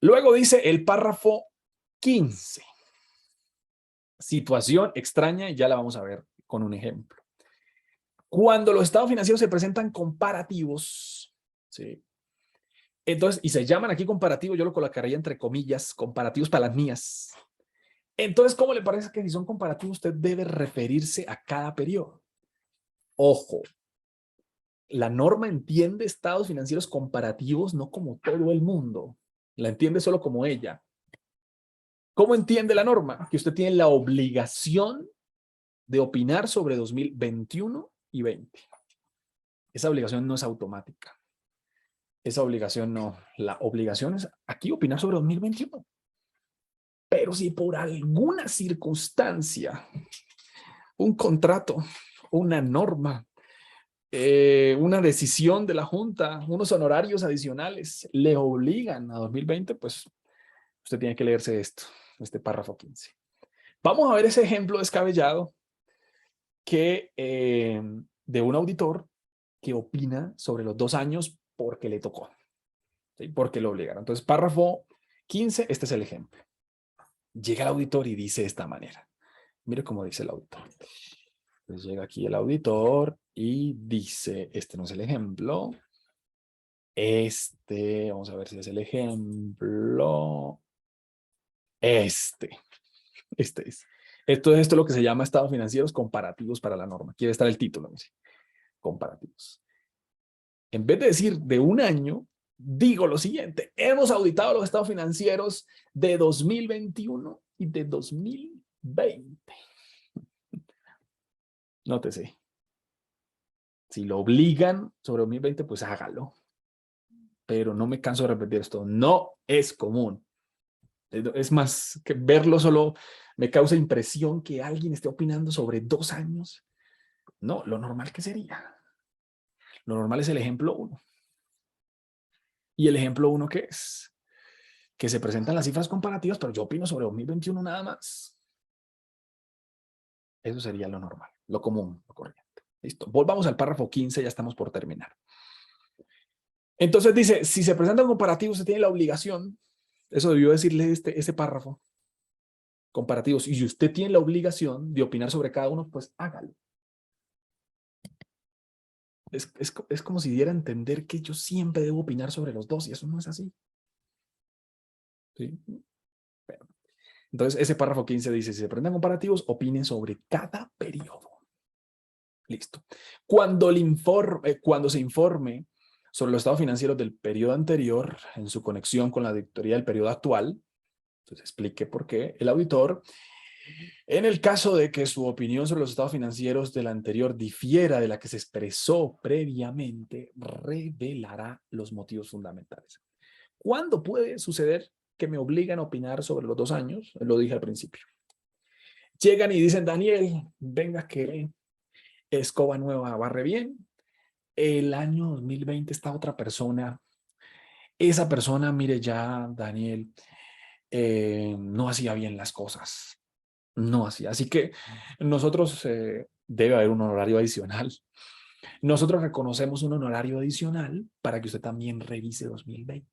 Luego dice el párrafo 15. Situación extraña, y ya la vamos a ver con un ejemplo. Cuando los estados financieros se presentan comparativos, ¿sí? Entonces, y se llaman aquí comparativos, yo lo colocaría entre comillas, comparativos para las mías. Entonces, ¿cómo le parece que si son comparativos usted debe referirse a cada periodo? Ojo, la norma entiende estados financieros comparativos no como todo el mundo, la entiende solo como ella. ¿Cómo entiende la norma? Que usted tiene la obligación de opinar sobre 2021 y 20. Esa obligación no es automática. Esa obligación no. La obligación es aquí opinar sobre 2021. Pero si por alguna circunstancia, un contrato, una norma, una decisión de la Junta, unos honorarios adicionales le obligan a 2020, pues usted tiene que leerse esto, este párrafo 15. Vamos a ver ese ejemplo descabellado que de un auditor que opina sobre los 2 años porque le tocó, ¿sí? Porque lo obligaron. Entonces, párrafo 15, este es el ejemplo. Llega el auditor y dice de esta manera. Mire cómo dice el auditor. Entonces llega aquí el auditor y dice, este no es el ejemplo. Vamos a ver si es el ejemplo. Este es. Esto es lo que se llama estados financieros comparativos para la norma. Quiere estar el título, mire. Comparativos. En vez de decir de un año, digo lo siguiente. Hemos auditado los estados financieros de 2021 y de 2020. Nótese. Si lo obligan sobre 2020, pues hágalo. Pero no me canso de repetir esto. No es común. Es más, que verlo solo me causa impresión que alguien esté opinando sobre 2 años. No, lo normal que sería. Lo normal es el ejemplo 1. ¿Y el ejemplo 1 qué es? Que se presentan las cifras comparativas, pero yo opino sobre 2021 nada más. Eso sería lo normal, lo común, lo corriente. Listo. Volvamos al párrafo 15, ya estamos por terminar. Entonces dice, si se presentan comparativos, se tiene la obligación, eso debió decirle ese párrafo, comparativos, y si usted tiene la obligación de opinar sobre cada uno, pues hágalo. Es como si diera a entender que yo siempre debo opinar sobre los dos, y eso no es así. ¿Sí? Entonces, ese párrafo 15 dice, si se presentan comparativos, opinen sobre cada periodo. Listo. Cuando se informe sobre los estados financieros del periodo anterior en su conexión con la auditoría del periodo actual, entonces explique por qué el auditor, en el caso de que su opinión sobre los estados financieros del anterior difiera de la que se expresó previamente, revelará los motivos fundamentales. ¿Cuándo puede suceder que me obligan a opinar sobre los 2 años? Lo dije al principio. Llegan y dicen, Daniel, venga que escoba nueva barre bien. El año 2020 está otra persona. Esa persona, mire ya, Daniel, no hacía bien las cosas. No hacía. Así que nosotros, debe haber un honorario adicional. Nosotros reconocemos un honorario adicional para que usted también revise 2020.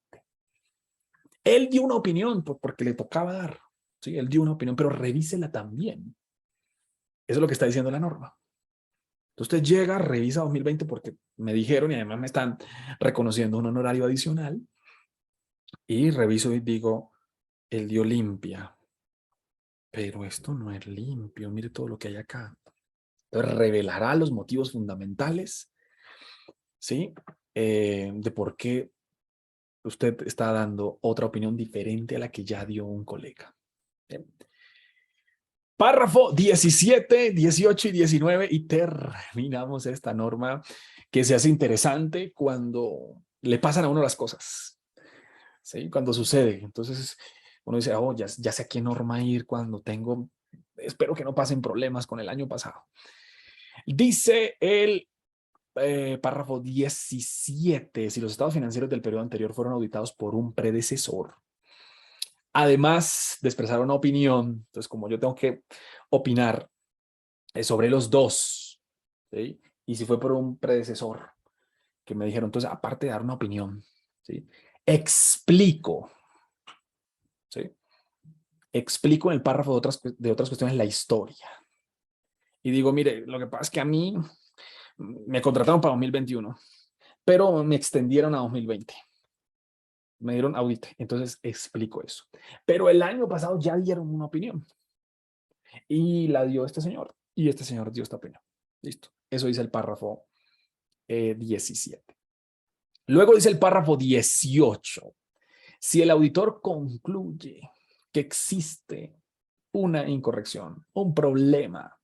Él dio una opinión porque le tocaba dar. Sí, él dio una opinión, pero revísela también. Eso es lo que está diciendo la norma. Entonces usted llega, revisa 2020 porque me dijeron y además me están reconociendo un honorario adicional y reviso y digo, él dio limpia, pero esto no es limpio, mire todo lo que hay acá. Entonces revelará los motivos fundamentales, ¿sí? De por qué usted está dando otra opinión diferente a la que ya dio un colega. Bien. Párrafo 17, 18 y 19 y terminamos esta norma que se hace interesante cuando le pasan a uno las cosas, ¿sí? Cuando sucede. Entonces uno dice, oh, ya sé a qué norma ir cuando tengo, espero que no pasen problemas con el año pasado. Dice el párrafo 17, si los estados financieros del periodo anterior fueron auditados por un predecesor, además de expresar una opinión, entonces como yo tengo que opinar sobre los dos, ¿sí? Y si fue por un predecesor que me dijeron, entonces aparte de dar una opinión, ¿sí? Explico, ¿sí? Explico en el párrafo de otras cuestiones la historia. Y digo, mire, lo que pasa es que a mí me contrataron para 2021, pero me extendieron a 2020. Me dieron audit, entonces explico eso. Pero el año pasado ya dieron una opinión y la dio este señor y este señor dio esta opinión. Listo. Eso dice el párrafo 17. Luego dice el párrafo 18. Si el auditor concluye que existe una incorrección, un problema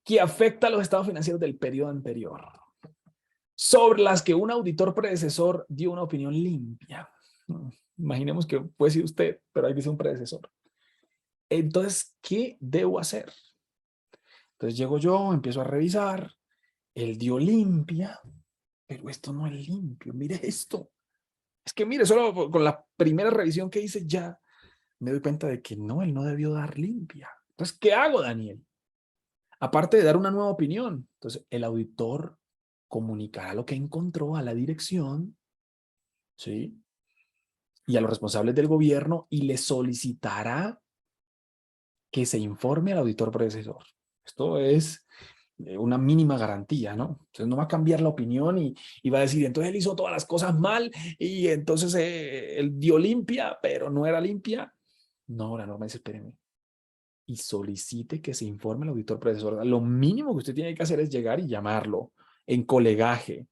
que afecta a los estados financieros del periodo anterior, sobre las que un auditor predecesor dio una opinión limpia. Imaginemos que puede ser usted, pero ahí dice un predecesor. Entonces, ¿qué debo hacer? Entonces llego yo, empiezo a revisar, él dio limpia, pero esto no es limpio, mire esto. Es que mire, solo con la primera revisión que hice ya me doy cuenta de que no, él no debió dar limpia. Entonces, ¿qué hago, Daniel? Aparte de dar una nueva opinión, entonces el auditor comunicará lo que encontró a la dirección, ¿sí? Y a los responsables del gobierno y le solicitará que se informe al auditor predecesor. Esto es una mínima garantía, ¿no? Entonces no va a cambiar la opinión y va a decir, entonces él hizo todas las cosas mal y entonces él dio limpia, pero no era limpia. No, la norma dice, espérenme, y solicite que se informe al auditor predecesor. Lo mínimo que usted tiene que hacer es llegar y llamarlo en colegaje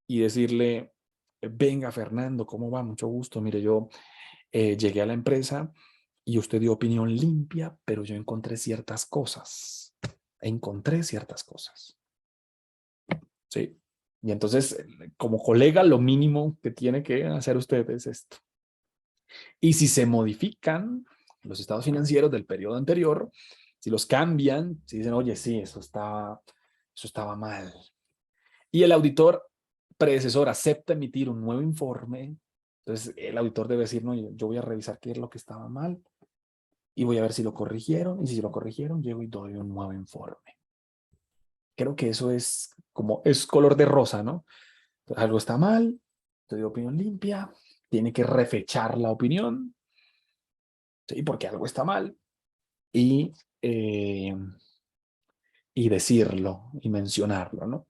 y decirle, venga Fernando, ¿cómo va? Mucho gusto. Mire, yo llegué a la empresa y usted dio opinión limpia, pero yo encontré ciertas cosas. Encontré ciertas cosas. ¿Sí? Y entonces, como colega, lo mínimo que tiene que hacer usted es esto. Y si se modifican los estados financieros del periodo anterior, si los cambian, si dicen, oye, sí, eso estaba mal. Y el auditor predecesor acepta emitir un nuevo informe, entonces el auditor debe decir, no, yo voy a revisar qué es lo que estaba mal y voy a ver si lo corrigieron. Y si lo corrigieron, llego y doy un nuevo informe. Creo que eso es como, es color de rosa, ¿no? Entonces, algo está mal, te doy opinión limpia, tiene que refechar la opinión, ¿sí? Porque algo está mal. Y, eh, y decirlo y mencionarlo, ¿no?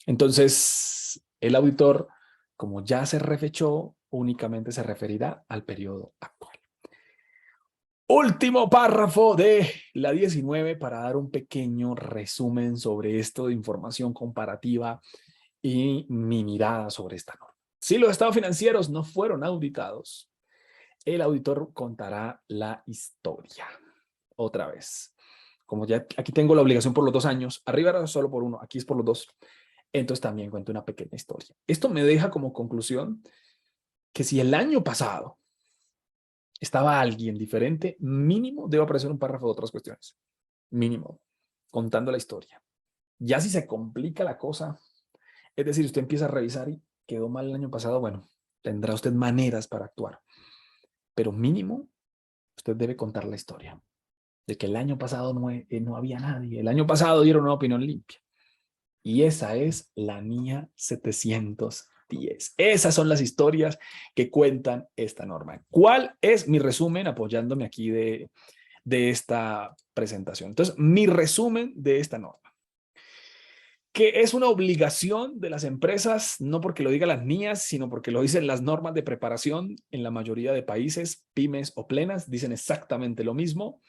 Entonces, el auditor, como ya se refechó, únicamente se referirá al periodo actual. Último párrafo de la 19 para dar un pequeño resumen sobre esto de información comparativa y mi mirada sobre esta norma. Si los estados financieros no fueron auditados, el auditor contará la historia. Otra vez. Como ya aquí tengo la obligación por los 2 años, arriba era solo por uno, aquí es por los 2. Entonces también cuento una pequeña historia. Esto me deja como conclusión que si el año pasado estaba alguien diferente, mínimo debe aparecer un párrafo de otras cuestiones. Mínimo, contando la historia. Ya si se complica la cosa, es decir, usted empieza a revisar y quedó mal el año pasado, bueno, tendrá usted maneras para actuar. Pero mínimo, usted debe contar la historia de que el año pasado no había nadie. El año pasado dieron una opinión limpia. Y esa es la NIA 710. Esas son las historias que cuentan esta norma. ¿Cuál es mi resumen apoyándome aquí de esta presentación? Entonces, mi resumen de esta norma, que es una obligación de las empresas, no porque lo digan las NIAs, sino porque lo dicen las normas de preparación en la mayoría de países, pymes o plenas, dicen exactamente lo mismo,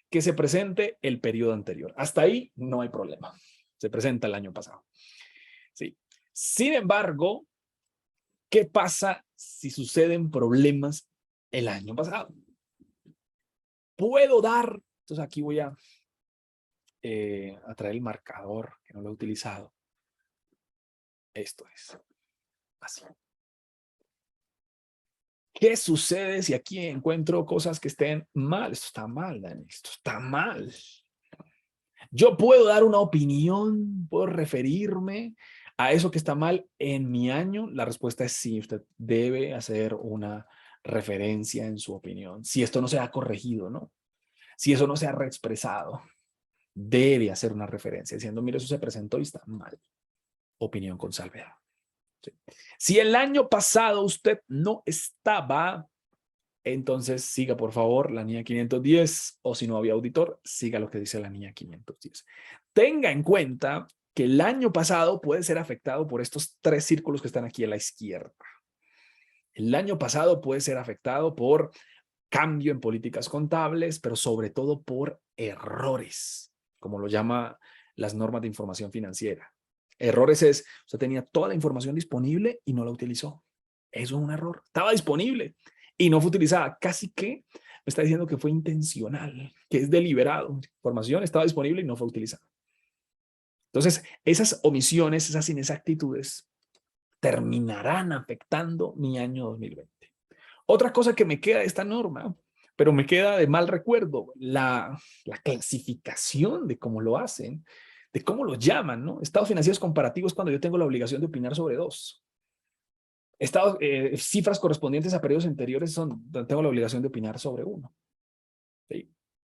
que se presente el periodo anterior. Hasta ahí no hay problema. Se presenta el año pasado. Sí. Sin embargo, ¿qué pasa si suceden problemas el año pasado? Puedo dar, entonces aquí voy a traer el marcador que no lo he utilizado. Esto es así. ¿Qué sucede si aquí encuentro cosas que estén mal? Esto está mal, Dani, esto está mal. Yo puedo dar una opinión, puedo referirme a eso que está mal en mi año. La respuesta es sí, usted debe hacer una referencia en su opinión. Si esto no se ha corregido, ¿no? Si eso no se ha reexpresado, debe hacer una referencia diciendo, mire, eso se presentó y está mal. Opinión con salvedad. Sí. Si el año pasado usted no estaba, entonces siga por favor la NIA 510, o si no había auditor, siga lo que dice la NIA 510. Tenga en cuenta que el año pasado puede ser afectado por estos 3 círculos que están aquí a la izquierda. El año pasado puede ser afectado por cambio en políticas contables, pero sobre todo por errores, como lo llama las normas de información financiera. Errores es, usted tenía toda la información disponible y no la utilizó. Eso es un error. Estaba disponible y no fue utilizada. Casi que me está diciendo que fue intencional, que es deliberado. La información estaba disponible y no fue utilizada. Entonces, esas omisiones, esas inexactitudes terminarán afectando mi año 2020. Otra cosa que me queda de esta norma, pero me queda de mal recuerdo, la clasificación de cómo lo hacen, de cómo lo llaman, ¿no? Estados financieros comparativos cuando yo tengo la obligación de opinar sobre 2. Cifras correspondientes a periodos anteriores son donde tengo la obligación de opinar sobre 1. ¿Sí?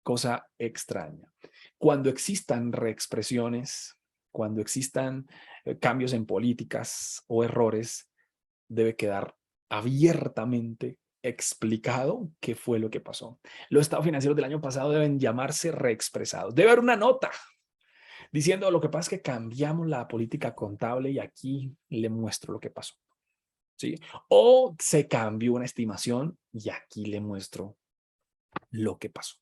Cosa extraña. Cuando existan reexpresiones, cuando existan cambios en políticas o errores, debe quedar abiertamente explicado qué fue lo que pasó. Los estados financieros del año pasado deben llamarse reexpresados. Debe haber una nota diciendo lo que pasa es que cambiamos la política contable y aquí le muestro lo que pasó. ¿Sí? O se cambió una estimación y aquí le muestro lo que pasó.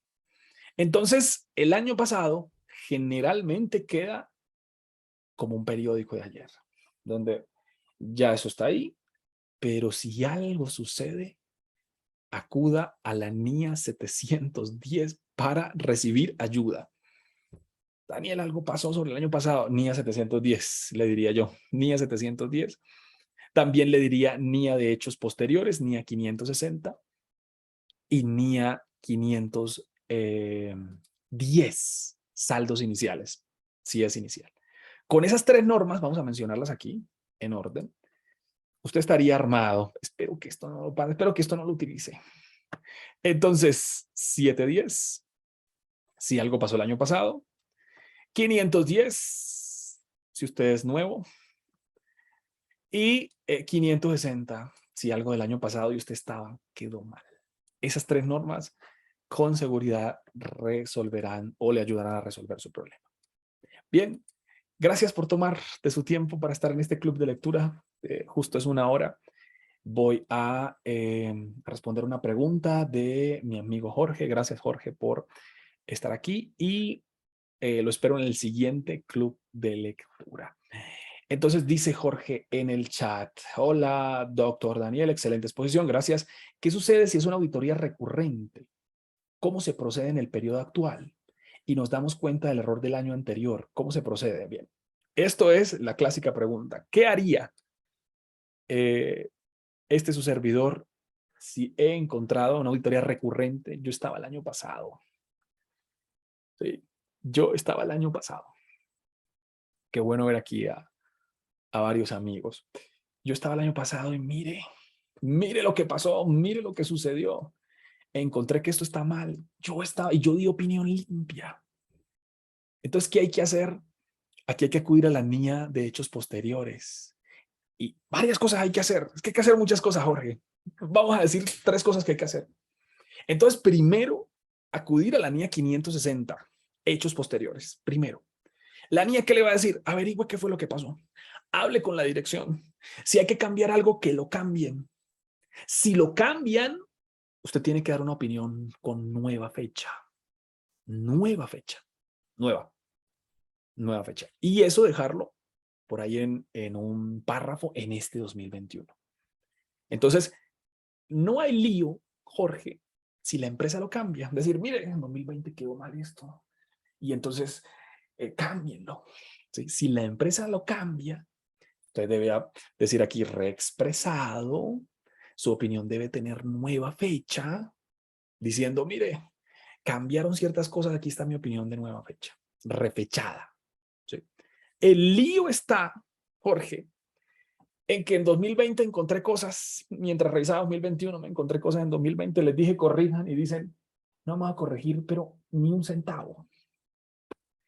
Entonces, el año pasado generalmente queda como un periódico de ayer, donde ya eso está ahí, pero si algo sucede, acuda a la NIA 710 para recibir ayuda. Daniel, algo pasó sobre el año pasado. NIA 710, le diría yo. NIA 710. También le diría NIA de hechos posteriores, NIA 560 y NIA 510, saldos iniciales, si es inicial. Con esas 3 normas, vamos a mencionarlas aquí en orden. Usted estaría armado. Espero que esto no lo pase, espero que esto no lo utilice. Entonces, 710, si algo pasó el año pasado. 510, si usted es nuevo. Y 560, si algo del año pasado y usted estaba, quedó mal. Esas 3 normas con seguridad resolverán o le ayudarán a resolver su problema. Bien, gracias por tomar de su tiempo para estar en este club de lectura. Justo es 1 hora. Voy a responder una pregunta de mi amigo Jorge. Gracias, Jorge, por estar aquí y lo espero en el siguiente club de lectura. Entonces dice Jorge en el chat: hola, doctor Daniel, excelente exposición, gracias. ¿Qué sucede si es una auditoría recurrente? ¿Cómo se procede en el periodo actual? Y nos damos cuenta del error del año anterior. ¿Cómo se procede? Bien, esto es la clásica pregunta. ¿Qué haría su servidor si he encontrado una auditoría recurrente? Yo estaba el año pasado. Sí, yo estaba el año pasado. Qué bueno ver aquí a varios amigos. Yo estaba el año pasado y mire lo que pasó, mire lo que sucedió. Encontré que esto está mal. Yo di opinión limpia. Entonces, ¿qué hay que hacer? Aquí hay que acudir a la niña de hechos posteriores. Y varias cosas hay que hacer. Es que hay que hacer muchas cosas, Jorge. Vamos a decir 3 cosas que hay que hacer. Entonces, primero, acudir a la niña 560, hechos posteriores. Primero, la niña, ¿qué le va a decir? Averigüe qué fue lo que pasó. Hable con la dirección. Si hay que cambiar algo, que lo cambien. Si lo cambian, usted tiene que dar una opinión con nueva fecha. Nueva fecha. Nueva. Nueva fecha. Y eso dejarlo por ahí en un párrafo en este 2021. Entonces, no hay lío, Jorge, si la empresa lo cambia. Decir, mire, en 2020 quedó mal esto. Y entonces, cámbienlo. ¿Sí? Si la empresa lo cambia, usted debe decir aquí reexpresado, su opinión debe tener nueva fecha, diciendo, mire, cambiaron ciertas cosas, aquí está mi opinión de nueva fecha, refechada. ¿Sí? El lío está, Jorge, en que en 2020 encontré cosas, mientras revisaba 2021, me encontré cosas en 2020, les dije corrijan y dicen, no vamos a corregir, pero ni un centavo.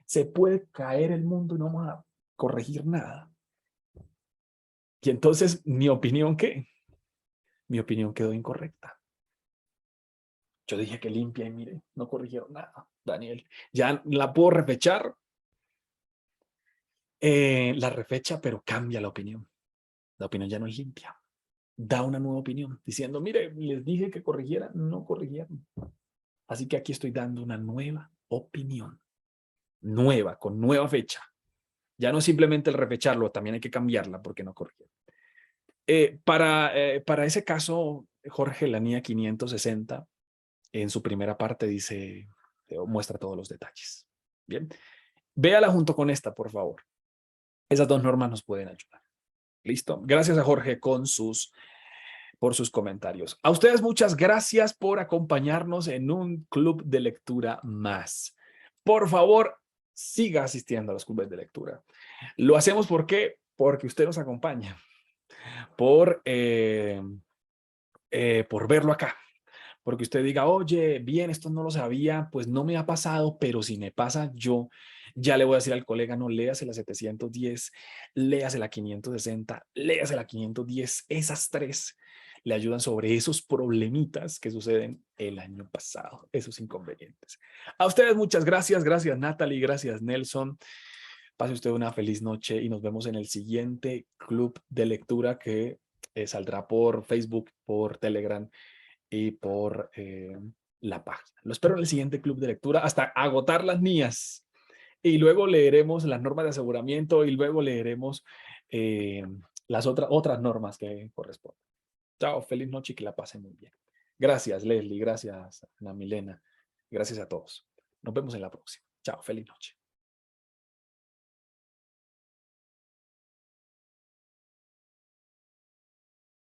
Se puede caer el mundo y no vamos a corregir nada. Y entonces, ¿mi opinión qué? Mi opinión quedó incorrecta. Yo dije que limpia y mire, no corrigieron nada, Daniel. Ya la puedo refechar, la refecha, pero cambia la opinión. La opinión ya no es limpia. Da una nueva opinión, diciendo, mire, les dije que corrigieran, no corrigieron. Así que aquí estoy dando una nueva opinión, nueva, con nueva fecha. Ya no es simplemente el refecharlo, también hay que cambiarla porque no corrigieron. Para ese caso, Jorge, la niña 560, en su primera parte dice, muestra todos los detalles. Bien, véala junto con esta, por favor. Esas 2 normas nos pueden ayudar. ¿Listo? Gracias a Jorge por sus comentarios. A ustedes muchas gracias por acompañarnos en un club de lectura más. Por favor, siga asistiendo a los clubes de lectura. Lo hacemos porque usted nos acompaña, por verlo acá. Porque usted diga, oye, bien, esto no lo sabía, pues no me ha pasado, pero si me pasa, yo ya le voy a decir al colega, no, léase la 710, léase la 560, léase la 510, esas 3 le ayudan sobre esos problemitas que suceden el año pasado, esos inconvenientes. A ustedes muchas gracias, gracias Natalie, gracias Nelson. Pase usted una feliz noche y nos vemos en el siguiente club de lectura que saldrá por Facebook, por Telegram y por la página. Lo espero en el siguiente club de lectura hasta agotar las mías. Y luego leeremos las normas de aseguramiento y luego leeremos las otras normas que corresponden. Chao, feliz noche y que la pasen muy bien. Gracias, Leslie. Gracias, Ana Milena. Gracias a todos. Nos vemos en la próxima. Chao, feliz noche.